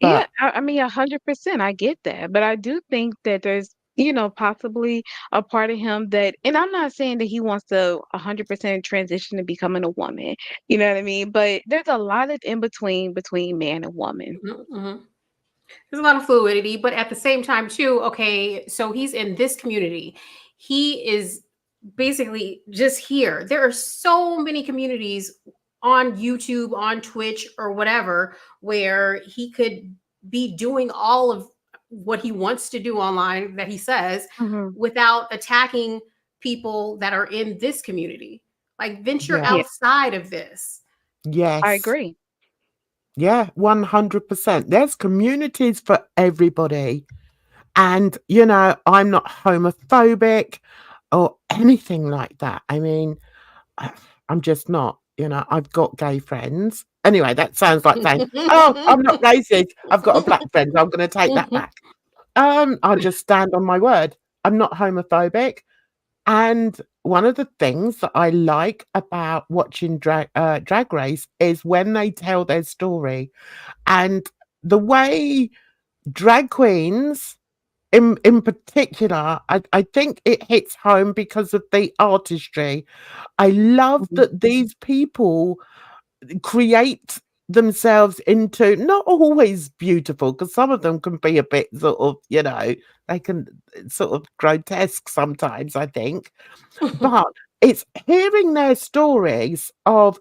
But, yeah, I mean, 100%. I get that. But I do think that there's, possibly a part of him that, and I'm not saying that he wants to 100% transition to becoming a woman. You know what I mean? But there's a lot of in between man and woman. There's a lot of fluidity, but at the same time, too, okay, so he's in this community. He is basically just here. There are so many communities on YouTube, on Twitch, or whatever, where he could be doing all of what he wants to do online that he says without attacking people that are in this community. Like, venture Yeah. outside of this. Yes. I agree. Yeah, 100%. There's communities for everybody. And, you know, I'm not homophobic or anything like that. I mean, I'm just not, you know, I've got gay friends. Anyway, that sounds like saying, oh, I'm not racist. I've got a black friend. I'm going to take that back. I'll just stand on my word. I'm not homophobic. And one of the things that I like about watching Drag Race is when they tell their story. And the way drag queens, in particular, I think it hits home because of the artistry. I love that these people create themselves into, not always beautiful, because some of them can be a bit sort of, you know, they can sort of grotesque sometimes, I think. But it's hearing their stories of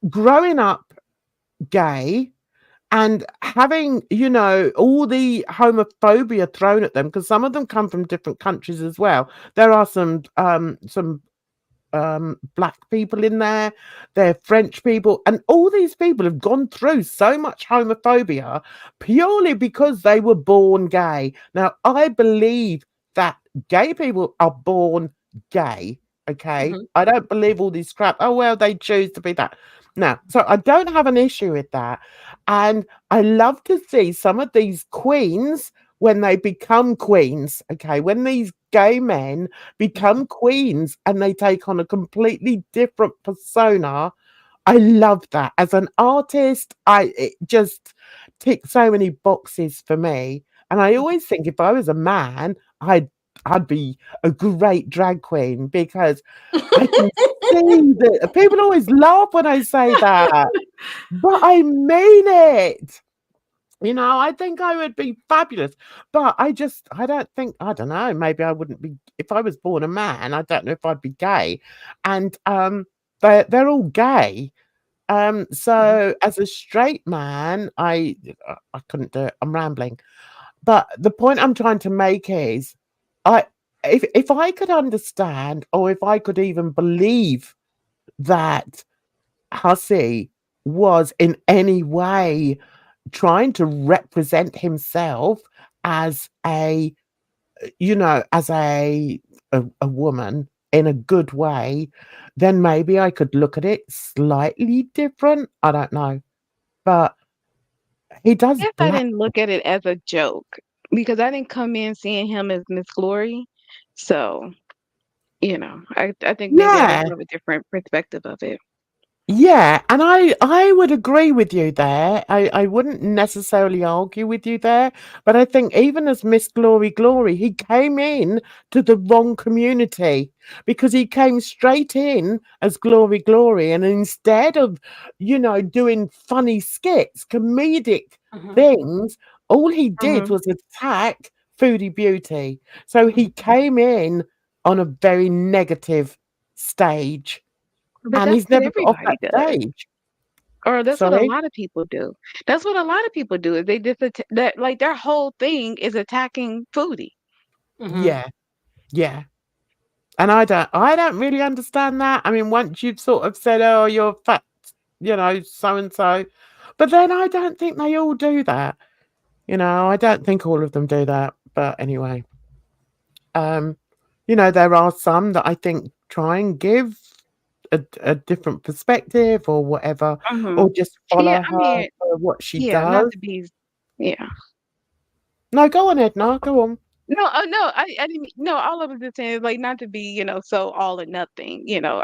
growing up gay and having, you know, all the homophobia thrown at them, because some of them come from different countries as well. There are some black people in there, they're French people, and all these people have gone through so much homophobia purely because they were born gay. Now, I believe that gay people are born gay. Okay, I don't believe all this crap. Oh well, they choose to be that. No, so I don't have an issue with that. And I love to see some of these queens when they become queens. Okay, when these gay men become queens and they take on a completely different persona. I love that. As an artist, it just ticks so many boxes for me. And I always think if I was a man, I'd be a great drag queen, because I can see that people always laugh when I say that, but I mean it. You know, I think I would be fabulous, but I don't know, maybe I wouldn't be, if I was born a man, I don't know if I'd be gay. And they're all gay. So as a straight man, I couldn't do it. I'm rambling. But the point I'm trying to make is, if I could understand, or if I could even believe that HUSSY was in any way trying to represent himself as a, you know, as a woman in a good way, then maybe I could look at it slightly different. I don't know. But he does Guess I black. didn't look at it as a joke because I didn't come in seeing him as Miss Glory. So, you know, I think maybe I just Yeah. have a different perspective of it. Yeah, and I would agree with you there. I wouldn't necessarily argue with you there, but I think even as Miss Glory Glory, he came in to the wrong community, because he came straight in as Glory Glory, and instead of, you know, doing funny skits, comedic things, all he did was attack Foodie Beauty. So he came in on a very negative stage. But And that's he's what never got off everybody that does. stage. Or that's what a Sorry? lot of people do. That's what a lot of people do is they just that like their whole thing is attacking Foodie. Yeah. Yeah. And I don't really understand that. I mean, once you've sort of said, "Oh, you're fat," you know, so and so. But then I don't think they all do that. You know, I don't think all of them do that. But anyway. You know, there are some that I think try and give a different perspective or whatever, or just Yeah, follow I her mean, for what she yeah, not does. to be yeah. No, go on, Edna, go on. No, no, I didn't no, all I was just saying is like not to be, you know, so all or nothing. You know,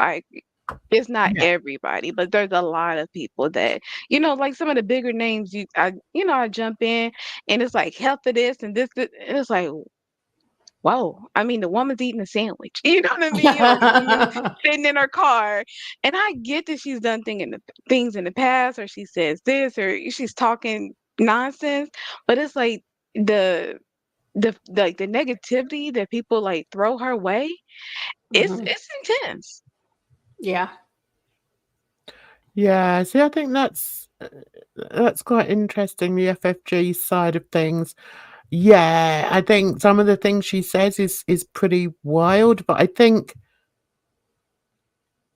it's not Yeah. everybody, but there's a lot of people that, you know, like some of the bigger names I jump in and it's like health of this and this and it's like, whoa. I mean, the woman's eating a sandwich. You know what I mean? Or the woman's sitting in her car. And I get that she's done things in the past, or she says this, or she's talking nonsense, but it's like the like the negativity that people like throw her way, it's intense. Yeah. Yeah, see, I think that's quite interesting, the FFG side of things. Yeah, I think some of the things she says is pretty wild, but I think,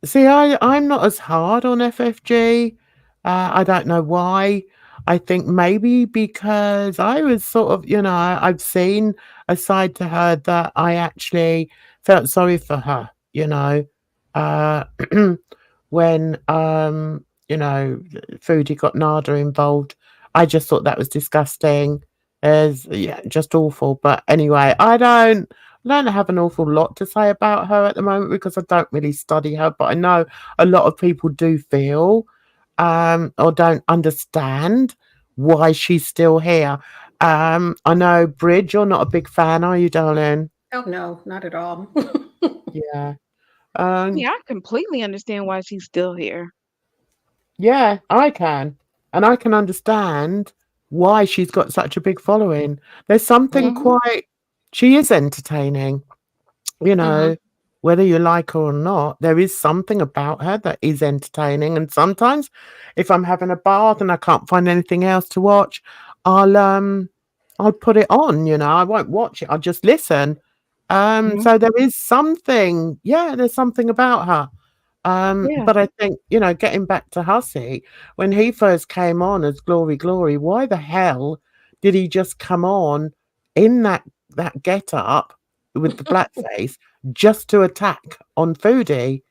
see, I'm not as hard on FFG. I don't know why. I think maybe because I was sort of, I've seen a side to her that I actually felt sorry for her, uh, when, Foodie got Nada involved. I just thought that was disgusting. Yeah, just awful. But anyway, I don't have an awful lot to say about her at the moment because I don't really study her, but I know a lot of people do feel or don't understand why she's still here. I know, Bridge, you're not a big fan, are you, darling? Oh no, not at all. Yeah. Yeah, I completely understand why she's still here. Yeah, I can. And I can understand why she's got such a big following. There's something she is entertaining, whether you like her or not. There is something about her that is entertaining. And sometimes if I'm having a bath and I can't find anything else to watch, I'll put it on, I won't watch it. I'll just listen. So there is something, there's something about her. Yeah. But I think, getting back to Hussy, when he first came on as Glory Glory, why the hell did he just come on in that get up with the blackface just to attack on Foodie?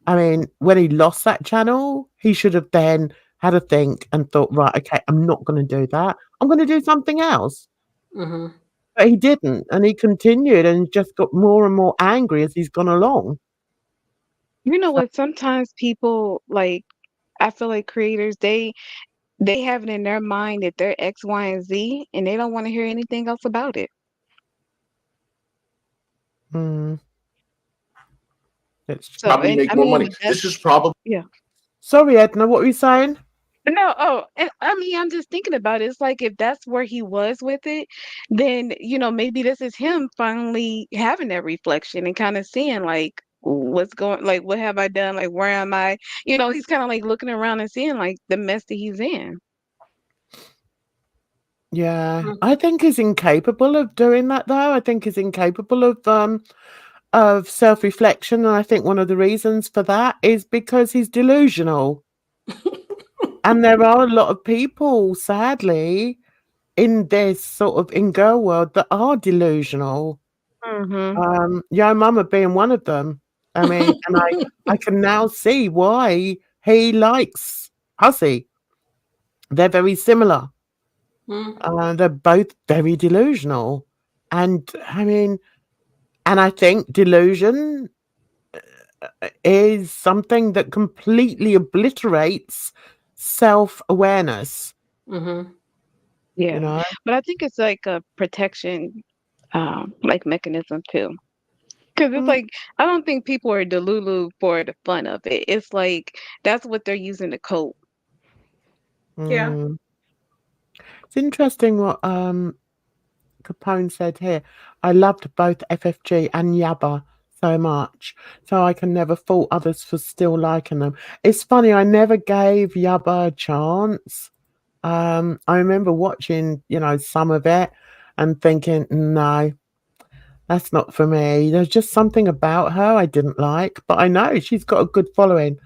I mean, when he lost that channel, he should have then had a think and thought, right, okay, I'm not going to do that. I'm going to do something else. But he didn't, and he continued and just got more and more angry as he's gone along. You know what? Sometimes people like, I feel like creators, they have it in their mind that they're X, Y, and Z, and they don't want to hear anything else about it. It's So, Probably make more money. This is probably Sorry, Edna, what were you saying? No, and I mean, I'm just thinking about it. It's like if that's where he was with it, then, maybe this is him finally having that reflection and kind of seeing like what's going, like, what have I done? Like, where am I? He's kind of like looking around and seeing like the mess that he's in. Yeah, I think he's incapable of doing that, though. I think he's incapable of self-reflection, and I think one of the reasons for that is because he's delusional. And there are a lot of people, sadly, in this sort of in girl world that are delusional. Yo Mama being one of them. I mean, and I can now see why he likes Hussy. They're very similar. They're both very delusional. And I mean, and I think delusion is something that completely obliterates self-awareness. Yeah. But I think it's like a protection like mechanism too. Because it's like, I don't think people are delulu for the fun of it. It's like that's what they're using to cope. Yeah. It's interesting what Capone said here. I loved both FFG and Yabba so much, so I can never fault others for still liking them. It's funny, I never gave Yabba a chance. I remember watching, some of it and thinking, no, that's not for me. There's just something about her I didn't like, but I know she's got a good following.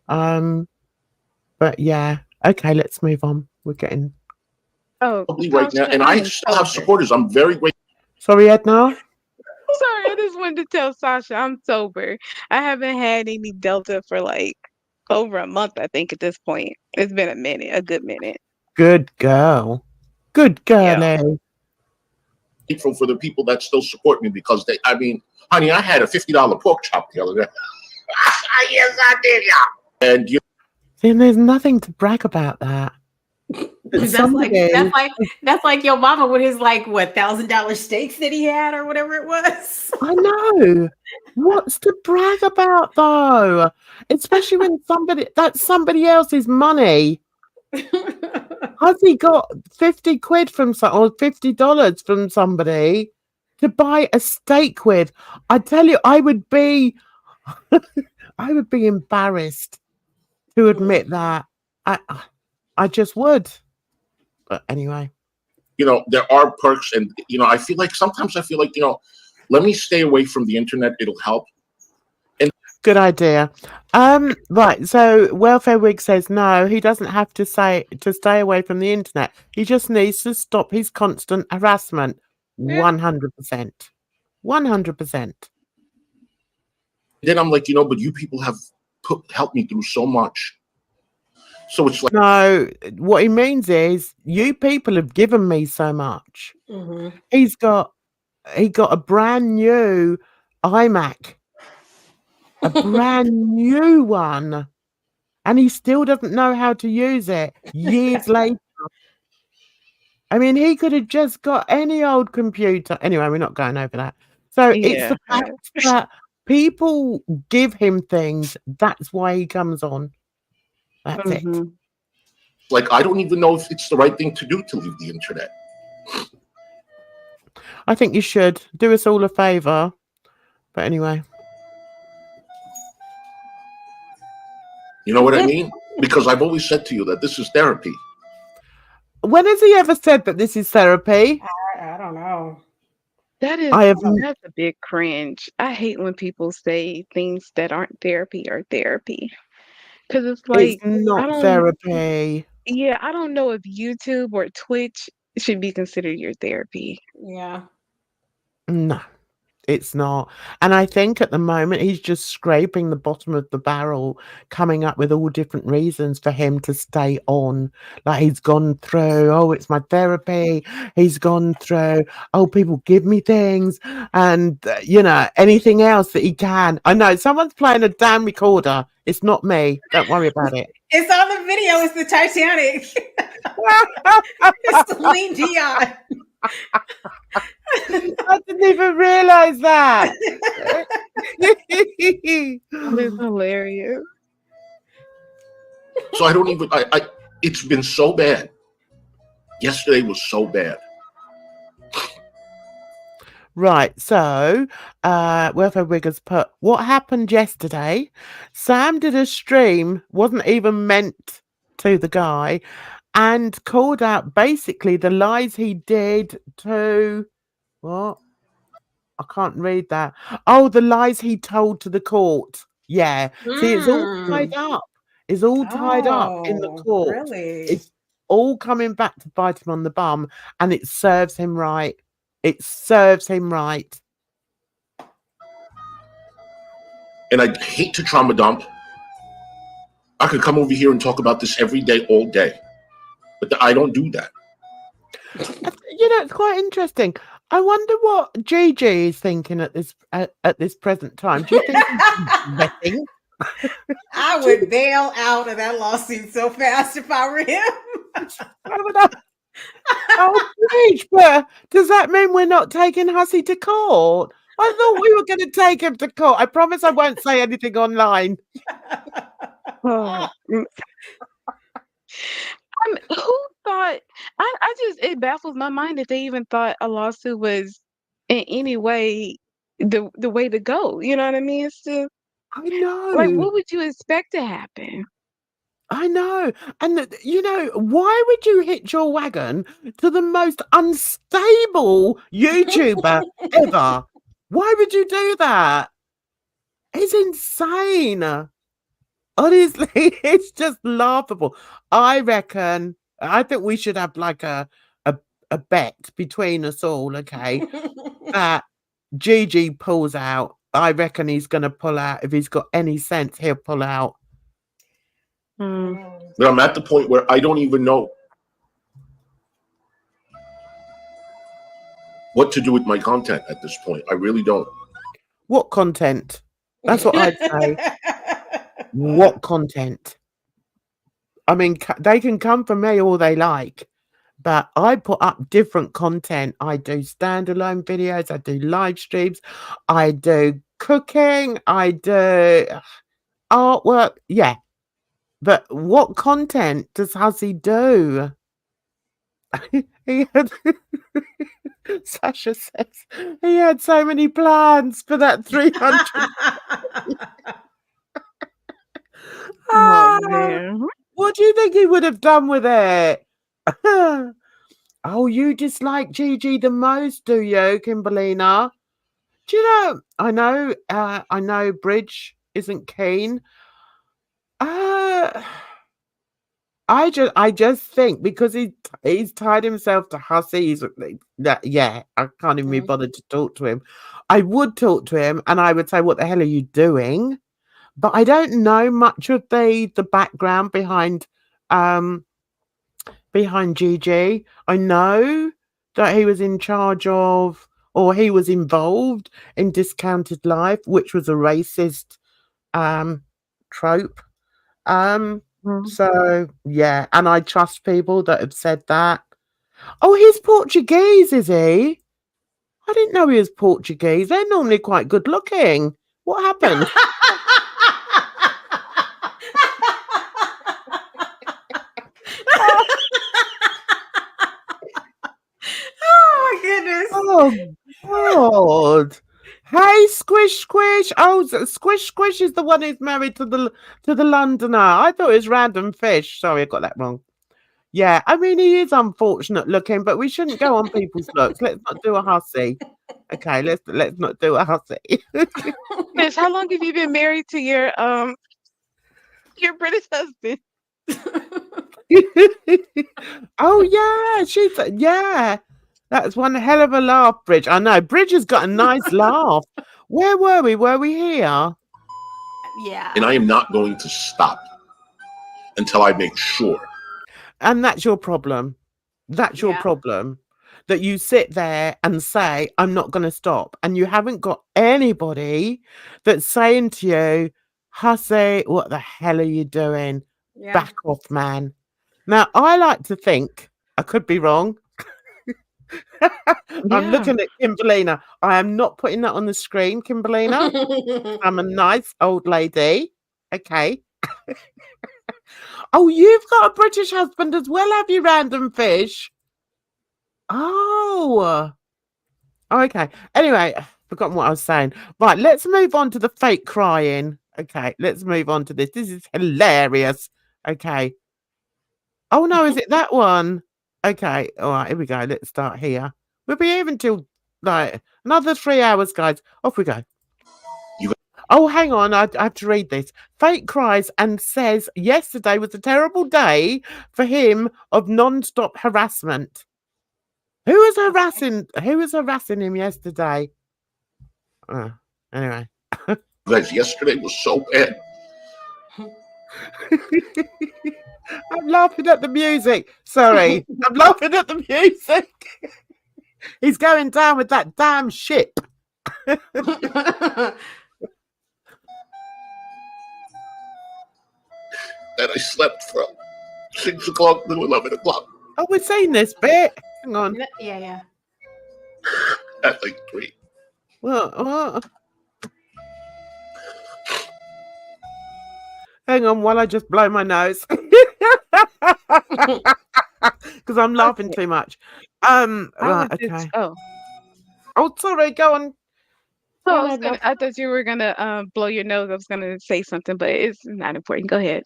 But yeah, okay, let's move on. We're getting right now, and I still have supporters. I'm very grateful. Sorry, Edna. Sorry, I just wanted to tell Sasha I'm sober. I haven't had any Delta for like over a month, I think, at this point. It's been a good minute. Good girl. Good girlie. Grateful for the people that still support me because honey, I had a $50 pork chop the other day. Yes, I did, yeah. And See, there's nothing to brag about that. That's like your mama with his like what $1,000 steaks that he had or whatever it was. I know. What's to brag about though? Especially when that's somebody else's money. HUSSY got 50 quid from or $50 from somebody to buy a steak with. I tell you, I would be embarrassed to admit that. I just would. But anyway. You know, there are perks, and you know, I feel like sometimes you know, let me stay away from the internet, it'll help. And good idea. Right, so Welfare Wig says no, he doesn't have to stay away from the internet. He just needs to stop his constant harassment. 100%. 100%. Then I'm like, you know, but you people have helped me through so much. So it's like, no, what he means is you people have given me so much. He got a brand new iMac, a brand new one, and he still doesn't know how to use it years later. I mean, he could have just got any old computer. Anyway, we're not going over that. So it's the fact that people give him things. That's why he comes on. That's it. Like, I don't even know if it's the right thing to do to leave the internet. I think you should do us all a favor. But anyway. You know what I mean? Because I've always said to you that this is therapy. When has he ever said that this is therapy? I don't know. That's a big cringe. I hate when people say things that aren't therapy or therapy. Because it's like, it's not therapy. Yeah, I don't know if YouTube or Twitch should be considered your therapy. Yeah. No, it's not. And I think at the moment he's just scraping the bottom of the barrel, coming up with all different reasons for him to stay on. Like he's gone through, oh, it's my therapy. He's gone through, oh, people give me things, and you know, anything else that he can. I know someone's playing a damn recorder. It's not me. Don't worry about it. It's on the video. It's the Titanic. It's Celine Dion. I didn't even realize that. It's hilarious. So I don't even. It's been so bad. Yesterday was so bad. Right, so Welfare Wiggers put, what happened yesterday? Sam did a stream, wasn't even meant to the guy, and called out basically the lies he did to, what? I can't read that. Oh, the lies he told to the court. Yeah. See, it's all tied up. It's all tied up in the court. Really? It's all coming back to bite him on the bum, and it serves him right. It serves him right. And I hate to trauma dump. I could come over here and talk about this every day, all day. But I don't do that. You know, it's quite interesting. I wonder what Gigi is thinking at this present time. Do you think he's betting? I would bail out of that lawsuit so fast if I were him. Oh, Bridge, but does that mean we're not taking HUSSY to court? I thought we were going to take him to court. I promise I won't say anything online. Who thought? It baffles my mind that they even thought a lawsuit was in any way the way to go. You know what I mean? It's just, I know. Like, what would you expect to happen? I know. And, you know, why would you hitch your wagon to the most unstable YouTuber ever? Why would you do that? It's insane. Honestly, it's just laughable. I think we should have like a bet between us all, okay? That Gigi pulls out. I reckon he's going to pull out. If he's got any sense, he'll pull out. But I'm at the point where I don't even know what to do with my content at this point. I really don't. What content? That's what I'd say. What content? I mean, they can come for me all they like, but I put up different content. I do standalone videos. I do live streams. I do cooking. I do artwork. Yeah. But what content does HUSSY do? he had Sasha says he had so many plans for that 300. Oh man. What do you think he would have done with it? Oh, you dislike Gigi the most, do you, Kimberlina? Do you know? I know. Bridge isn't keen. I just think because he's tied himself to HUSSY. I can't even be bothered to talk to him. I would talk to him, and I would say, "What the hell are you doing?" But I don't know much of the background behind Gigi. I know that he was in charge of, or he was involved in Discounted Life, which was a racist trope. So yeah, and I trust people that have said that. Oh, he's Portuguese, is he? I didn't know he was Portuguese. They're normally quite good looking. What happened? Oh my goodness. Oh God. Hey, Squish Squish. Oh, Squish Squish is the one who's married to the Londoner. I thought it was Random Fish. Sorry, I got that wrong. Yeah, I mean, he is unfortunate looking, but we shouldn't go on people's looks. Let's not do a HUSSY. Okay, let's not do a HUSSY. Miss, how long have you been married to your British husband? Oh yeah, that's one hell of a laugh, Bridge. I know Bridge has got a nice laugh. Where were we? Were we here? Yeah. And I am not going to stop until I make sure. And that's your problem. That's your problem. That you sit there and say, I'm not going to stop. And you haven't got anybody that's saying to you, HUSSY, what the hell are you doing? Yeah. Back off, man. Now, I like to think, I could be wrong. I'm looking at Kimberlina. I am not putting that on the screen, Kimberlina. I'm a nice old lady. Okay. Oh, you've got a British husband as well, have you, Random Fish? Oh. Okay. Anyway, forgotten what I was saying. Right, let's move on to the fake crying. Okay, let's move on to this. This is hilarious. Okay. Oh, no, is it that one? Okay. All right, here we go. Let's start here. We'll be here until, like, another 3 hours, guys. Off we go. Oh, hang on. I have to read this. Fake cries and says yesterday was a terrible day for him of non-stop harassment. Who was harassing him yesterday? Anyway. Guys, yesterday was so bad. I'm laughing at the music. Sorry. I'm laughing at the music. He's going down with that damn ship. That I slept from 6 o'clock to 11 o'clock. Oh, we've seen this bit. Hang on. Yeah. At like 3. What? Hang on while I just blow my nose. Because I'm laughing too much. Right, okay. Oh, sorry, go on. I thought you were gonna blow your nose. I was gonna say something, but it's not important. Go ahead.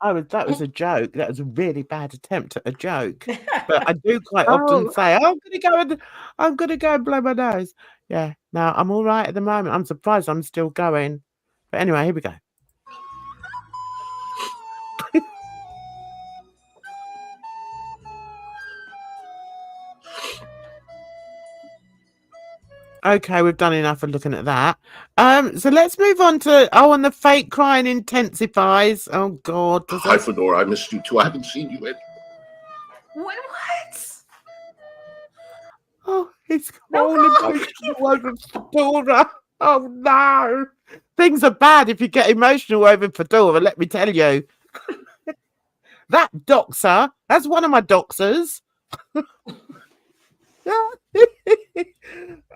That was a joke. That was a really bad attempt at a joke. But I do quite often say, I'm gonna go and blow my nose. Yeah. No, I'm all right at the moment. I'm surprised I'm still going. But anyway, here we go. Okay, we've done enough of looking at that. So let's move on to and the fake crying intensifies. Oh God. Hi, Fedora. I missed you too. I haven't seen you in. What? Oh, it's all emotional over Fedora. Oh no. Things are bad if you get emotional over Fedora, let me tell you. That doxer, that's one of my doxers.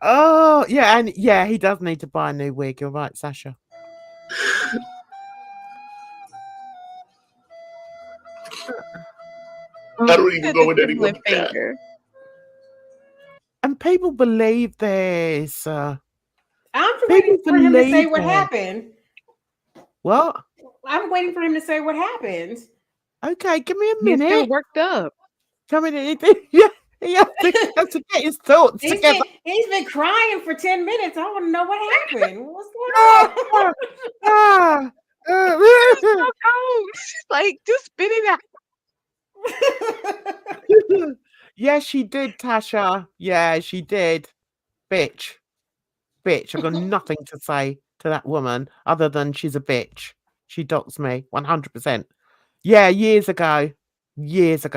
Oh, yeah, and yeah, he does need to buy a new wig. You're right, Sasha. I don't even Said go the in anyone's trembling chat. finger. And people believe this. I'm People waiting for him to say believe what it. happened. What? I'm waiting for him to say what happened. Okay, give me a He's still minute. worked up. Come in. Yeah, he has to get his thoughts together. He's been crying for 10 minutes. I want to know what happened. What's going on? So cold. Like, just spit it out. Yeah, she did, Tasha. Yeah, she did. Bitch. I've got nothing to say to that woman other than she's a bitch. She doxed me 100%. Yeah, years ago. Yeah,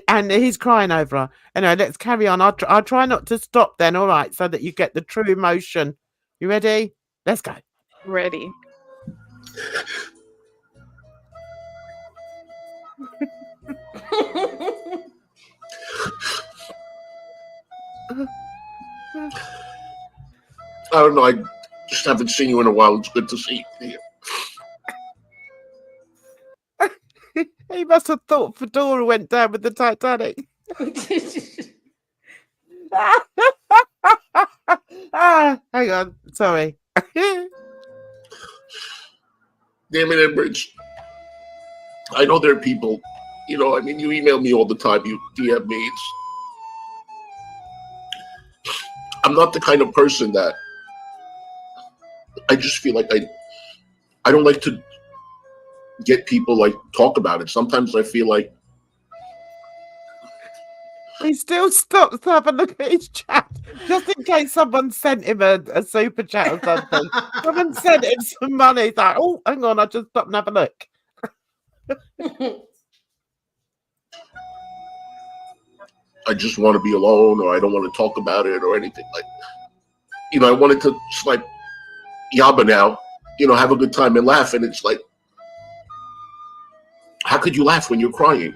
and he's crying over her. Anyway, let's carry on. I'll try not to stop then, all right, so that you get the true emotion. You ready? Let's go. Ready. I don't know. I just haven't seen you in a while. It's good to see you. He must have thought Fedora went down with the Titanic. Hang on. Sorry. Damn it, Bridge. I know there are people, you know, I mean, you email me all the time, you DM me. I'm not the kind of person that I just feel like I don't like to get people like talk about it. Sometimes I feel like he still stops to have a look at his chat just in case someone sent him a super chat or something. Someone sent him some money. He's like, oh, hang on, I'll just stop and have a look. I just want to be alone, or I don't want to talk about it or anything. Like, you know, I wanted to just like yabba now, you know, have a good time and laugh. And it's like, how could you laugh when you're crying?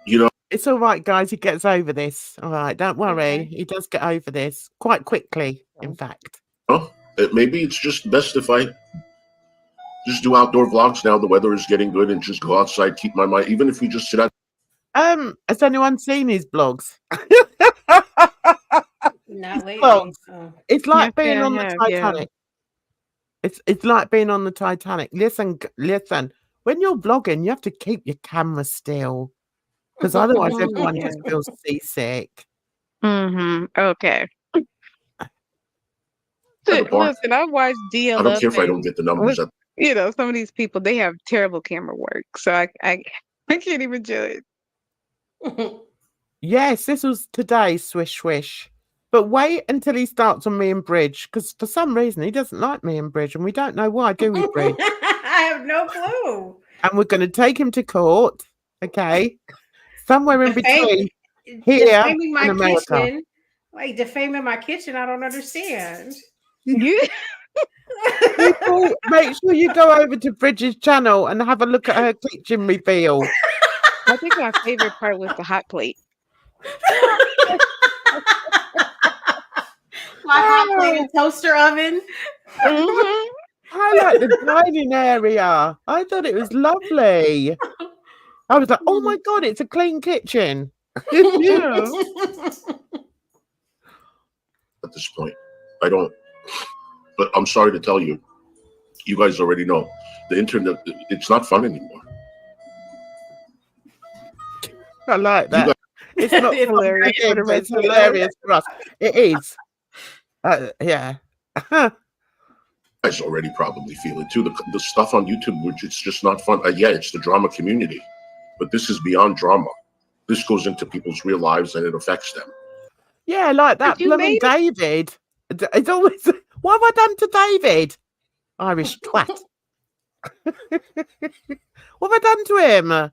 You know, it's all right, guys. He gets over this. All right, don't worry. Okay. He does get over this quite quickly, in fact. Maybe it's just best if I just do outdoor vlogs now. The weather is getting good, and just go outside, keep my mind. Even if we just sit out. Has anyone seen his blogs? Not lately. Blogs. It's like being on the Titanic. Yeah. It's like being on the Titanic. Listen. When you're vlogging, you have to keep your camera still, because otherwise everyone just feels seasick. Okay. Listen, I watched DL. I don't care if I don't get the numbers. You know, some of these people, they have terrible camera work, so I can't even judge. Yes, this was today, swish swish. But wait until he starts on me and Bridge, because for some reason he doesn't like me and Bridge, and we don't know why, do we, Bridge? I have no clue. And we're going to take him to court, okay? Somewhere in between here defaming my and America. Kitchen. Like defaming my kitchen, I don't understand. People, make sure you go over to Bridget's channel and have a look at her kitchen reveal. I think my favorite part was the hot plate. My hot plate and toaster oven. I like the dining area. I thought it was lovely. I was like, oh my God, it's a clean kitchen. At this point, I don't. But I'm sorry to tell you, you guys already know, the internet, it's not fun anymore. I like that. It's not hilarious. It's hilarious for us. It is. Yeah. You guys already probably feel it too. The stuff on YouTube, which it's just not fun. Yeah, it's the drama community, but this is beyond drama. This goes into people's real lives and it affects them. Yeah, like that blooming David. It's always, what have I done to David? Irish twat. What have I done to him?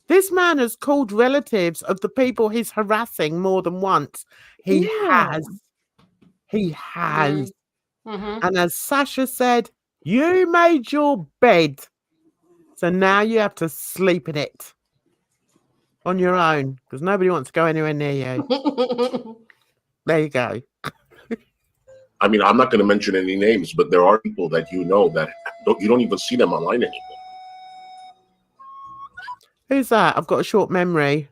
This man has called relatives of the people he's harassing more than once. He has. And as Sasha said, you made your bed. So now you have to sleep in it. On your own. Because nobody wants to go anywhere near you. There you go. I mean, I'm not going to mention any names, but there are people that you know that you don't even see them online anymore. Who's that? I've got a short memory.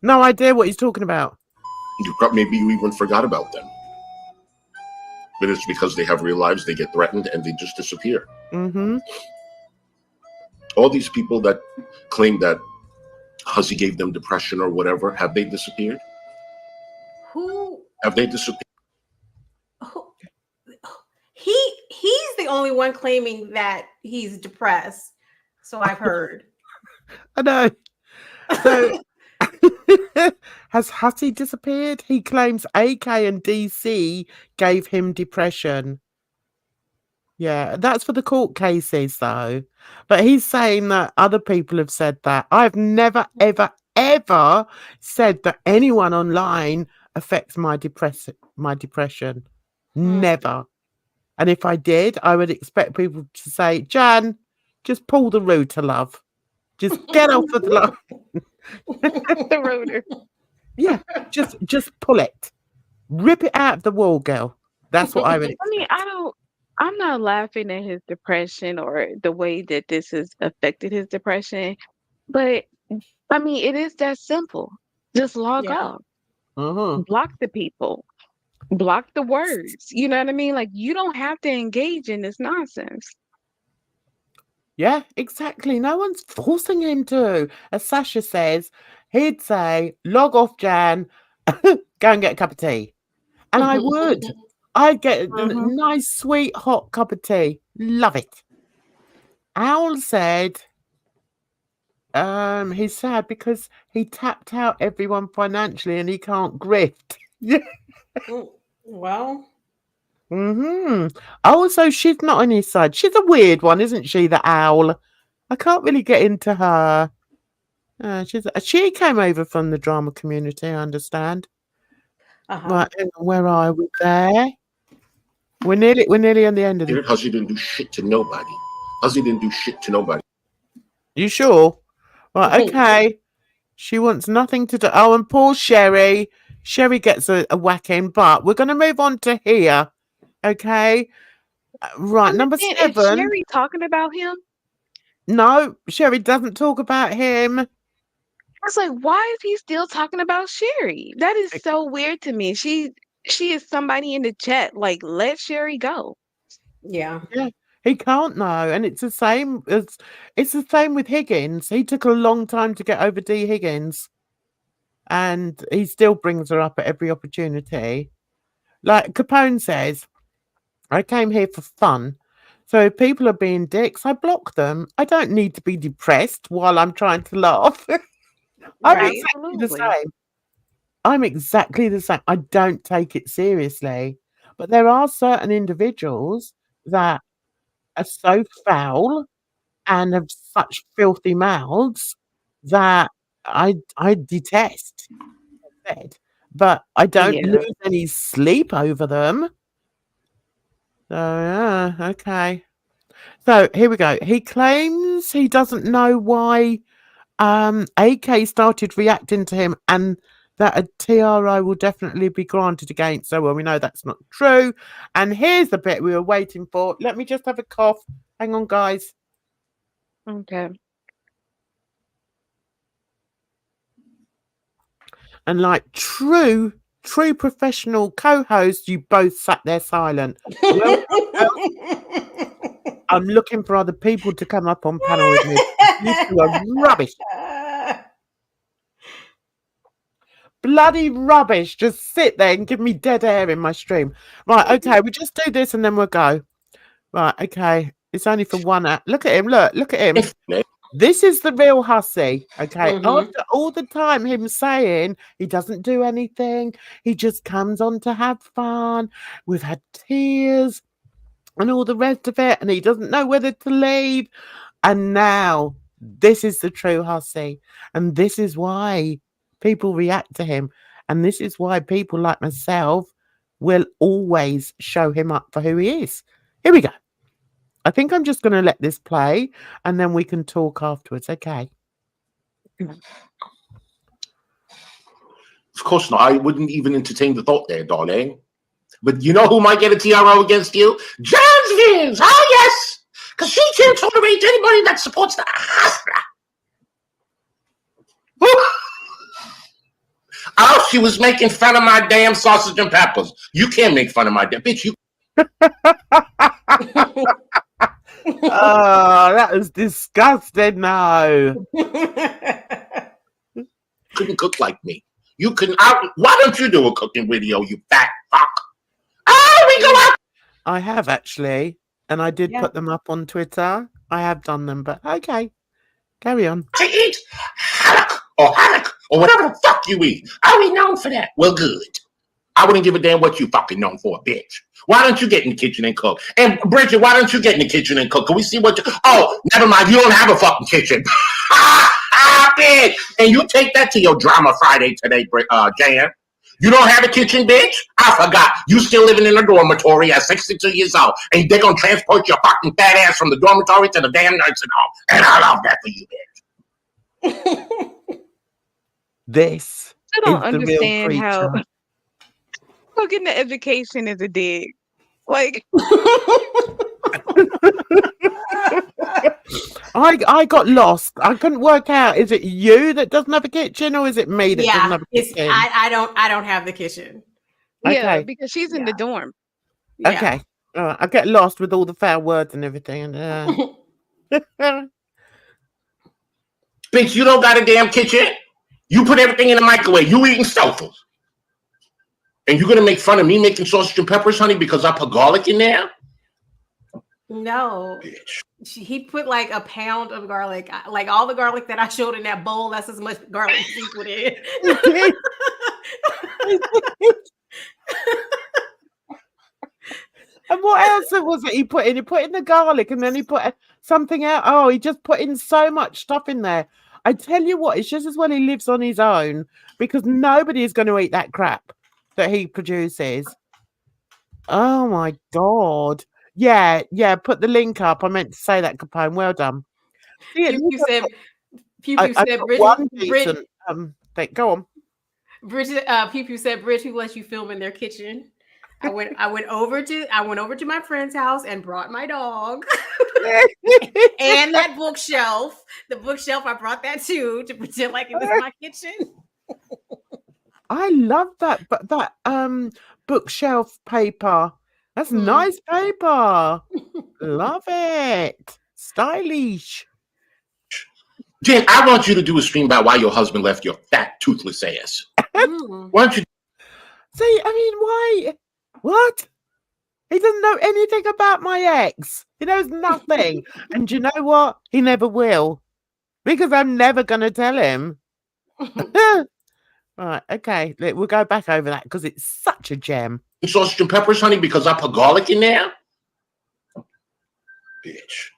No idea what he's talking about. Maybe you even forgot about them. But it's because they have real lives, they get threatened, and they just disappear. Mm-hmm. All these people that claim that HUSSY gave them depression or whatever, have they disappeared? Who? Have they disappeared? He's the only one claiming that he's depressed. So I've heard. I know. So has HUSSY disappeared? He claims AK and DC gave him depression. Yeah, that's for the court cases though. But he's saying that other people have said that. I've never, ever, ever said that anyone online affects my depression. Never. And if I did, I would expect people to say, Jan, just pull the router, love. Just get off of the line. The rotor. Yeah, just pull it. Rip it out of the wall, girl. That's what I would expect. I mean, I'm not laughing at his depression or the way that this has affected his depression, but I mean, it is that simple. Just log off. Block the people. Block the words. You know what I mean? Like, you don't have to engage in this nonsense. Yeah, exactly. No one's forcing him to. As Sasha says, he'd say, log off, Jan, go and get a cup of tea. And I would. I'd get a nice, sweet, hot cup of tea. Love it. Owl said he's sad because he tapped out everyone financially and he can't grift. Yeah. Well. Oh, so she's not on his side. She's a weird one, isn't she, the owl? I can't really get into her. She came over from the drama community, I understand. Right, where are we there? We're nearly on the end of it. HUSSY didn't do shit to nobody. HUSSY didn't do shit to nobody. You sure? Right, okay. She wants nothing to do. Oh, and poor Sherry. Sherry gets a whacking, but we're going to move on to here. Okay. Right, number 7. Is Sherry talking about him? No, Sherry doesn't talk about him. I was like, why is he still talking about Sherry? That is so weird to me. She is somebody in the chat. Like, let Sherry go. Yeah. He can't know, and it's the same with Higgins. He took a long time to get over D. Higgins, and he still brings her up at every opportunity. Like Capone says, I came here for fun. So if people are being dicks, I block them. I don't need to be depressed while I'm trying to laugh. I'm exactly the same. I'm exactly the same. I don't take it seriously. But there are certain individuals that are so foul and have such filthy mouths that I detest. But I don't lose any sleep over them. So yeah, okay. So here we go. He claims he doesn't know why AK started reacting to him and that a TRI will definitely be granted against. So well, we know that's not true. And here's the bit we were waiting for. Let me just have a cough. Hang on, guys. Okay. And like true professional co-hosts, you both sat there silent. Well, I'm looking for other people to come up on panel with me. You two are rubbish. Bloody rubbish. Just sit there and give me dead air in my stream. Right, okay, we just do this and then we'll go. Right, okay. It's only for one app. Look at him, look at him. This is the real HUSSY, okay? After all the time him saying he doesn't do anything, he just comes on to have fun. We've had tears and all the rest of it, and he doesn't know whether to leave. And now this is the true HUSSY, and this is why people react to him, and this is why people like myself will always show him up for who he is. Here we go. I think I'm just going to let this play, and then we can talk afterwards, okay? Of course not. I wouldn't even entertain the thought there, darling. But you know who might get a TRO against you? Jasmine! Oh, yes! Because she can't tolerate anybody that supports the Oh, she was making fun of my damn sausage and peppers. You can't make fun of my damn bitch. You Oh, that was disgusting. No. couldn't cook like me. You couldn't. Why don't you do a cooking video, you fat fuck? Oh, we go out. I have actually, and I did put them up on Twitter. I have done them, but okay, carry on. To eat haddock or whatever the fuck you eat. Are we known for that? Well, good. I wouldn't give a damn what you fucking known for, bitch. Why don't you get in the kitchen and cook? And Bridget, why don't you get in the kitchen and cook? Can we see what you... Oh, never mind. You don't have a fucking kitchen. Bitch. And you take that to your drama Friday today, Jan. You don't have a kitchen, bitch? I forgot. You still living in a dormitory at 62 years old. And they're going to transport your fucking fat ass from the dormitory to the damn nursing home. And I love that for you, bitch. This I don't is the real understand how creature. getting the education is a dig. Like I got lost. I couldn't work out. Is it you that doesn't have a kitchen, or is it me that doesn't have a kitchen? I don't have the kitchen. yeah, Okay. because she's in the dorm. Yeah. Okay. All right. I get lost with all the foul words and everything. Bitch, you don't got a damn kitchen? You put everything in the microwave. You eating Stouffer's. And you're going to make fun of me making sausage and peppers, honey, because I put garlic in there? No. Bitch. He put like a pound of garlic. Like all the garlic that I showed in that bowl, that's as much garlic he put in. And what else was it he put in? He put in the garlic, and then he put something out. Oh, he just put in so much stuff in there. I tell you what, it's just as well he lives on his own, because nobody is going to eat that crap that he produces. Oh my God. Yeah, put the link up. I meant to say that, Capone. Well done. Pew said, Bridget, go on. Bridget, Pew said, Bridget, who lets you film in their kitchen? I went over to my friend's house and brought my dog and that bookshelf. The bookshelf, I brought that too to pretend like it was my kitchen. I love that, but that bookshelf paper. That's nice paper. Love it. Stylish. Jen, I want you to do a stream about why your husband left your fat, toothless ass. Why don't you? See, I mean, why? What? He doesn't know anything about my ex. He knows nothing. And you know what? He never will. Because I'm never going to tell him. Right, okay. We'll go back over that because it's such a gem. Sausage and peppers, honey, because I put garlic in there? Bitch.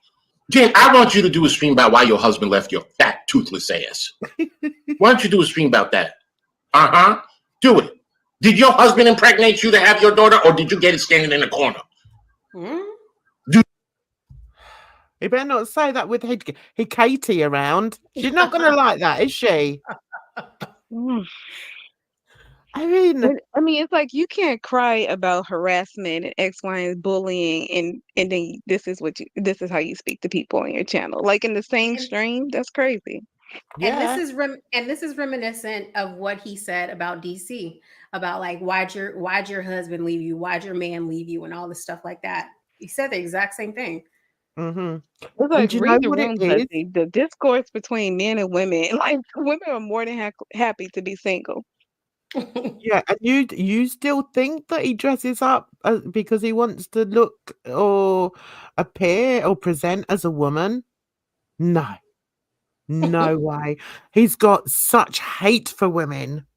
Jen, I want you to do a stream about why your husband left your fat, toothless ass. Why don't you do a stream about that? Uh-huh. Do it. Did your husband impregnate you to have your daughter, or did you get it standing in the corner? You better not say that with Katie around. She's not going to like that, is she? I mean, it's like you can't cry about harassment and X, Y, and bullying, and then this is how you speak to people on your channel, like in the same stream. That's crazy. Yeah. And this is reminiscent of what he said about DC, about like why'd your husband leave you, why'd your man leave you, and all this stuff like that. He said the exact same thing. It's like the discourse between men and women. Like women are more than happy to be single. Yeah, and you still think that he dresses up because he wants to look or appear or present as a woman? No way. He's got such hate for women.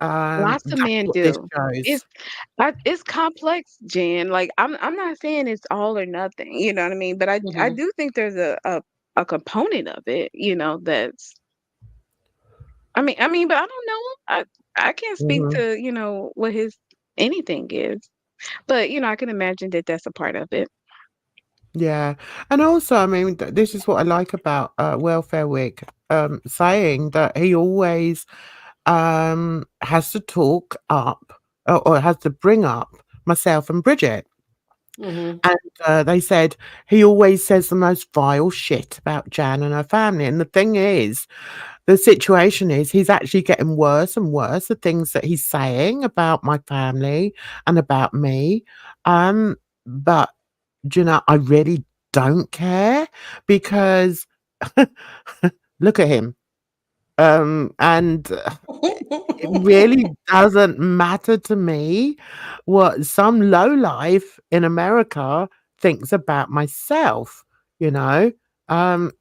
Lots of men do. It's complex, Jen. Like I'm not saying it's all or nothing. You know what I mean? But I do think there's a component of it. You know that's. I mean, but I don't know. I can't speak to what his anything is, but I can imagine that that's a part of it. Yeah, and also, I mean, this is what I like about Welfare Week, saying that he always has to talk up or has to bring up myself and Bridget. And they said he always says the most vile shit about Jan and her family. And the thing is, the situation is he's actually getting worse and worse, the things that he's saying about my family and about me. But you know, I really don't care because look at him. And it really doesn't matter to me what some lowlife in America thinks about myself, you know. And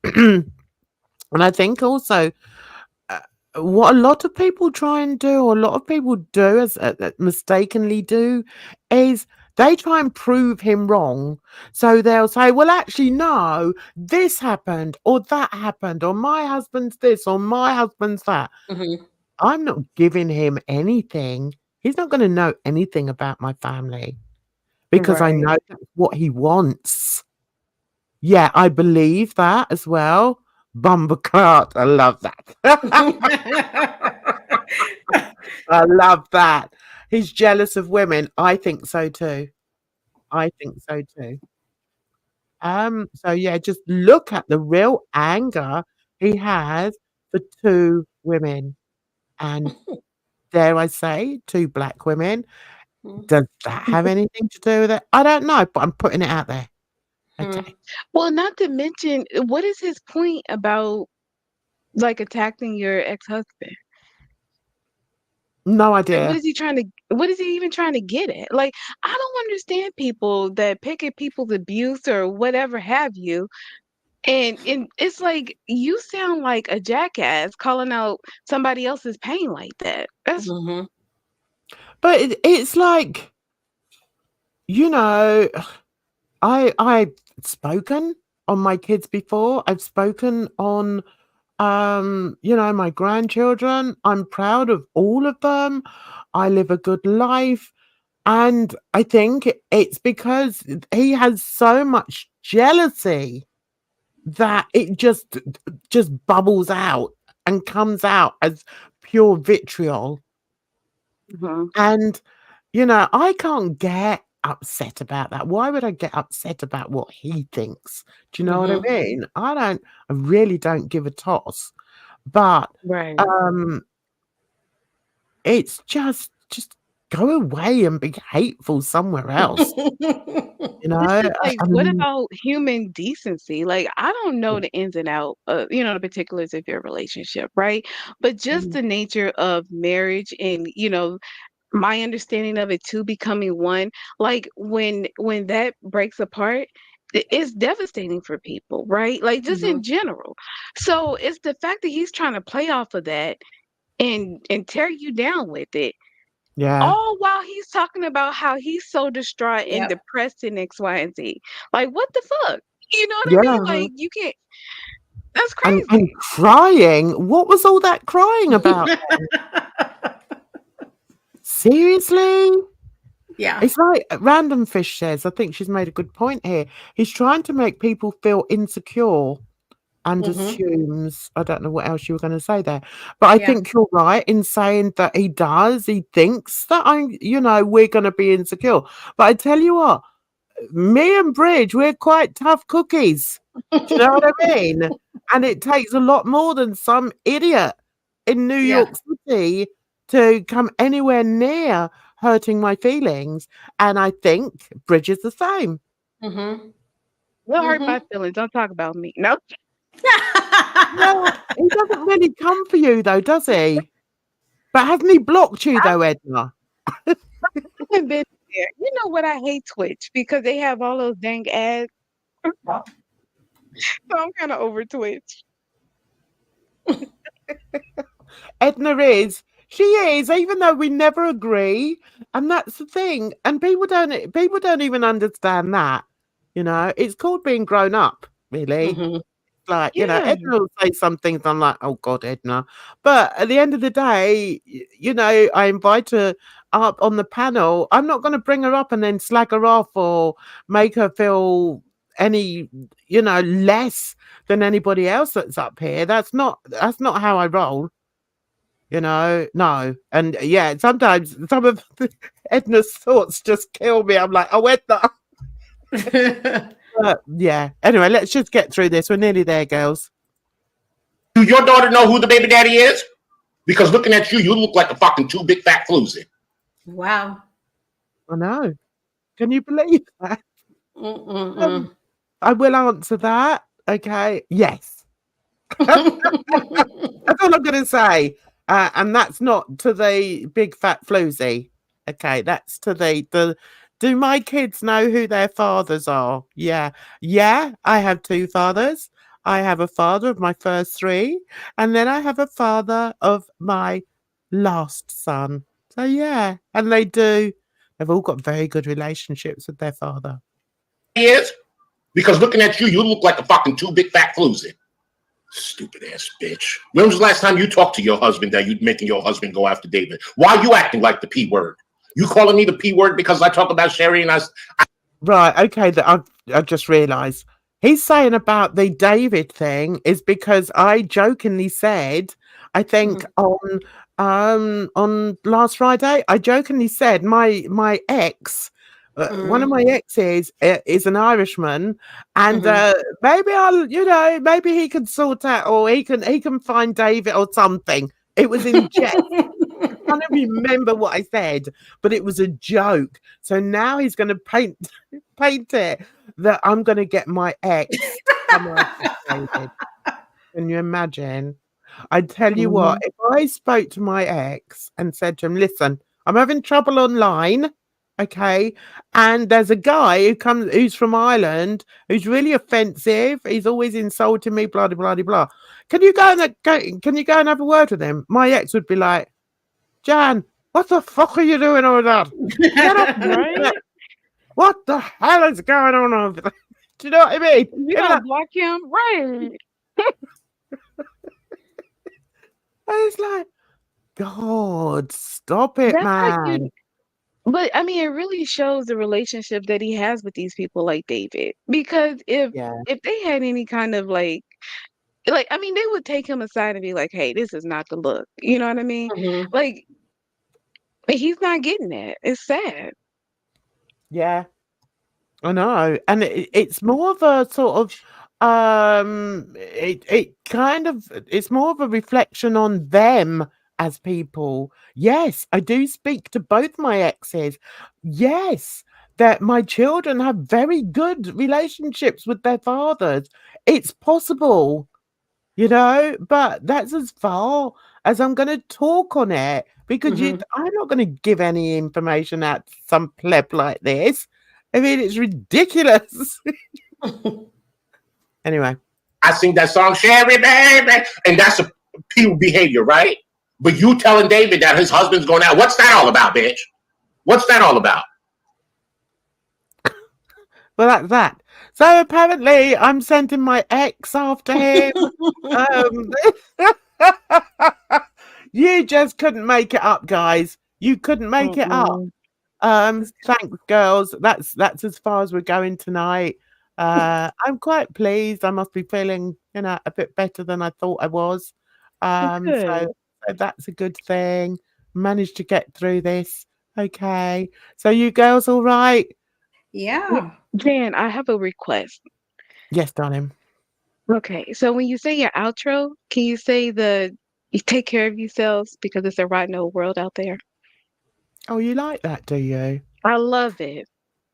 I think also what a lot of people try and do, or a lot of people do, as mistakenly do, is they try and prove him wrong. So they'll say, well, actually, no, this happened, or that happened, or my husband's this, or my husband's that. I'm not giving him anything. He's not going to know anything about my family because I know that's what he wants. Yeah, I believe that as well. Bumbercart, I love that. I love that. He's jealous of women. I think so too. I think so too. So yeah, just look at the real anger he has for two women, and dare I say, two black women. Does that have anything to do with it? I don't know, but I'm putting it out there. Okay. Well, not to mention, what is his point about like attacking your ex-husband? No Like, idea. what is he even trying to get at? Like, I don't understand people that pick at people's abuse or whatever have you. And it's like you sound like a jackass calling out somebody else's pain like that. That's But it's like, you know, I've spoken on my kids before. I've spoken on you know, my grandchildren. I'm proud of all of them. I live a good life. And I think it's because he has so much jealousy that it just bubbles out and comes out as pure vitriol. And you know, I can't get upset about that. Why would I get upset about what he thinks? Do you know what I mean? I really don't give a toss. But it's just go away and be hateful somewhere else. You know, It's just like, I what mean, about human decency? Like, I don't know the ins and out of, the particulars of your relationship, right? But just the nature of marriage and, my understanding of it too becoming one, like when that breaks apart, it's devastating for people, right? Like just in general. So it's the fact that he's trying to play off of that and tear you down with it. yeah. All while he's talking about how he's so distraught and depressed in X, Y, and Z. Like, what the fuck? You know what I mean? Yeah. Like, you can't. That's And crazy. crying. What was all that crying about then? Seriously? Yeah. It's like Random Fish says, I think she's made a good point here. He's trying to make people feel insecure and assumes, I don't know what else you were going to say there, but I think you're right in saying that he thinks that we're going to be insecure. But I tell you what, me and Bridge, we're quite tough cookies. Do you know what I mean? And it takes a lot more than some idiot in New York City to come anywhere near hurting my feelings. And I think Bridge is the same. Don't hurt my feelings. Don't talk about me. No. Well, he doesn't really come for you though, does he? But hasn't he blocked you though, Edna? I haven't been there. You know what? I hate Twitch because they have all those dang ads. So I'm kind of over Twitch. Edna is. She is, even though we never agree, and that's the thing. And people don't even understand that. You know, it's called being grown up, really. Like, Edna will say some things, I'm like, oh God, Edna. But at the end of the day, I invite her up on the panel. I'm not going to bring her up and then slag her off or make her feel any, less than anybody else that's up here. That's not how I roll. You know, no. And yeah, sometimes some of Edna's thoughts just kill me. I'm like, oh, Edna. But yeah. Anyway, let's just get through this. We're nearly there, girls. Do your daughter know who the baby daddy is? Because looking at you, you look like a fucking two big fat floozy. Wow. I know. Can you believe that? I will answer that. Okay. Yes. That's all I'm going to say. And that's not to the big fat floozy. Okay. That's to the do my kids know who their fathers are? Yeah. Yeah. I have two fathers. I have a father of my first three. And then I have a father of my last son. So yeah. And they do. They've all got very good relationships with their father. He is? Because looking at you, you look like a fucking two big fat floozy. Stupid ass bitch. When was the last time you talked to your husband that you making your husband go after David? Why are you acting like the P word? You calling me the P word because I talk about Sherry and I... Right, okay, that I've just realised. He's saying about the David thing is because I jokingly said, I think on last Friday, I jokingly said my ex, one of my exes is an Irishman, and maybe maybe he can sort out, or he can find David or something. It was in jest. I can't remember what I said, but it was a joke. So now he's going to paint it that I'm going to get my ex. Can you imagine? I tell you what, if I spoke to my ex and said to him, listen, I'm having trouble online, okay, and there's a guy who's from Ireland who's really offensive. He's always insulting me, blah blah blah blah. Can you go and have a word with him? My ex would be like, Jan, what the fuck are you doing over there? Get up, right? What the hell is going on over there? Do you know what I mean? You gotta block him, right? It's like, God, stop it, that's man. But I mean, it really shows the relationship that he has with these people like David. Because if they had any kind of like I mean, they would take him aside and be like, hey, this is not the look. You know what I mean? Like, he's not getting that. It's sad. Yeah, I know. And it's more of a sort of, it's more of a reflection on them as people. Yes, I do speak to both my exes. Yes, that my children have very good relationships with their fathers. It's possible. You know, but that's as far as I'm going to talk on it, because I'm not going to give any information out to some pleb like this. I mean, it's ridiculous. Anyway. I sing that song, Sherry, baby, and that's a P behavior, right? But you telling David that his husband's going out, what's that all about, bitch? What's that all about? Well, that's that. So apparently I'm sending my ex after him. You just couldn't make it up, guys. You couldn't make it up. Thanks, girls. That's as far as we're going tonight. I'm quite pleased. I must be feeling, a bit better than I thought I was. So that's a good thing. Managed to get through this. Okay. So you girls all right? Yeah. Jan, I have a request. Yes, darling. Okay, so when you say your outro, can you say you take care of yourselves because it's a rotten old world out there? Oh, you like that, do you? I love it.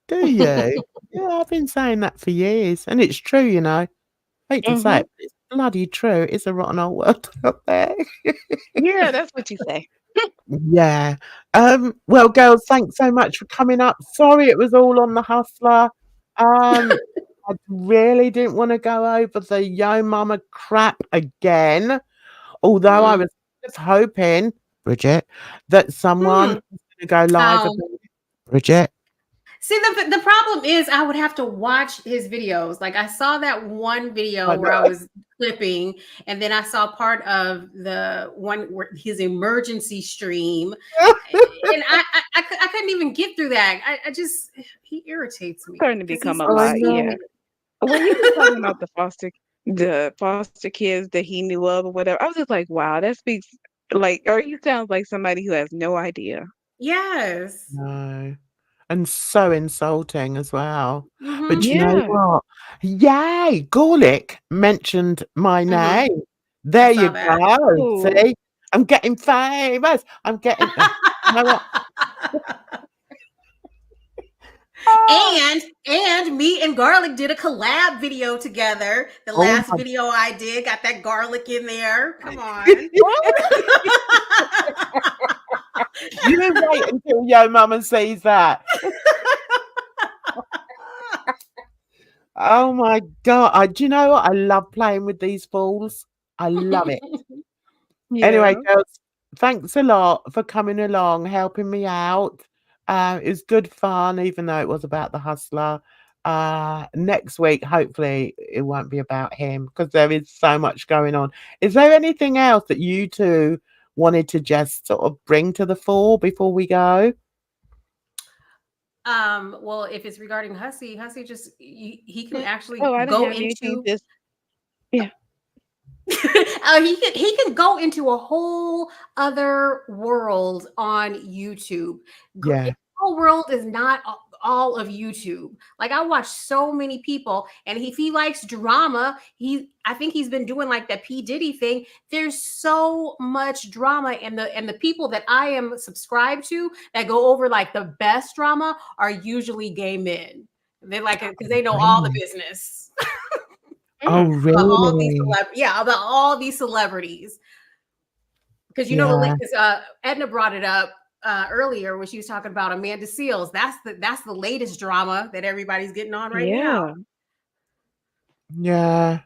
Do you? Yeah, I've been saying that for years, and it's true, I hate to say it, but it's bloody true. It's a rotten old world out there. Yeah, that's what you say. Yeah. Well, girls, thanks so much for coming up. Sorry it was all on the hustler. I really didn't want to go over the Yo Mama crap again. Although I was just hoping, Bridget, that someone was going to go live. Bridget. See, the problem is I would have to watch his videos. Like, I saw that one video where I was clipping, and then I saw part of the one where his emergency stream, and I couldn't even get through that. He irritates me. Starting to become a lot, yeah. When he was talking about the foster kids that he knew of or whatever, I was just like, wow, that speaks Like, or he sounds like somebody who has no idea. Yes. No. And so insulting as well. Mm-hmm. But you know Yeah. what? Yay! Gorlick mentioned my Mm-hmm. name. There I you saw that. go. Ooh. See? I'm getting famous. I'm getting you know what? And me and Garlic did a collab video together. The Oh last my video I did got that garlic in there. Come on. You wait until your mama sees that. Oh my god. Do you know what? I love playing with these fools. I love it. Anyway, Yeah. girls, thanks a lot for coming along, helping me out. It was good fun, even though it was about the hustler. Next week, hopefully, it won't be about him because there is so much going on. Is there anything else that you two wanted to just sort of bring to the fore before we go? Well, if it's regarding Hussy just he can actually Oh, I didn't go have anything. into Just yeah. he can go into a whole other world on YouTube. Yeah. The whole world is not all of YouTube. Like I watch so many people, and if he likes drama, I think he's been doing like that P. Diddy thing. There's so much drama, and the people that I am subscribed to that go over like the best drama are usually gay men. They're like because they know all the business. Oh, About all these really? about all these celebrities. Because you know Yeah. Edna brought it up earlier when she was talking about Amanda Seales. That's the latest drama that everybody's getting on right now. Yeah.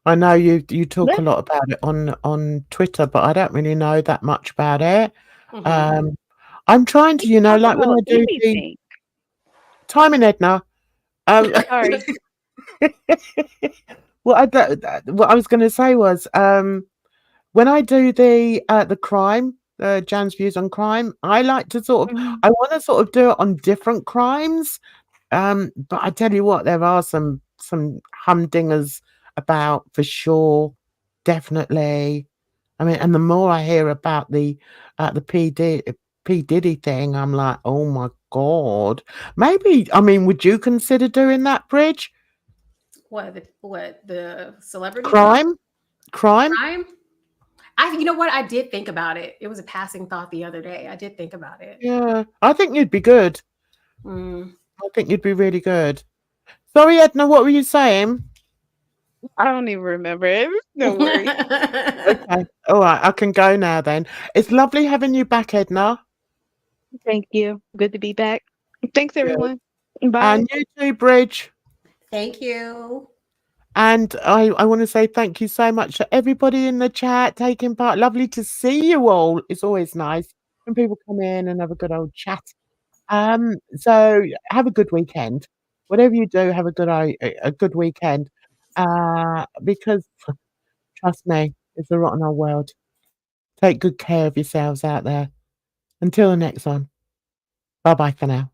I know you talk a That- lot about it on Twitter, but I don't really know that much about it. Mhm. I'm trying to, we can talk like when I about do the anything. timing, Edna. Sorry. What I was going to say was, when I do the crime, Jan's views on crime, I like to sort of, Mhm. I want to sort of do it on different crimes. But I tell you what, there are some humdingers about for sure, definitely. I mean, and the more I hear about the P Diddy thing, I'm like, oh my god. Maybe, I mean, would you consider doing that, Bridge? What the celebrity Crime? crime? You know what? I did think about it. It was a passing thought the other day. I did think about it. Yeah, I think you'd be good. Mm. I think you'd be really good. Sorry, Edna, what were you saying? I don't even remember it. No worries. Okay, all right, I can go now then. It's lovely having you back, Edna. Thank you. Good to be back. Thanks, everyone. Bye. And you too, Bridge. Thank you. And I want to say thank you so much to everybody in the chat taking part. Lovely to see you all. It's always nice when people come in and have a good old chat. So have a good weekend. Whatever you do, have a good weekend. Because trust me, it's a rotten old world. Take good care of yourselves out there. Until the next one. Bye bye for now.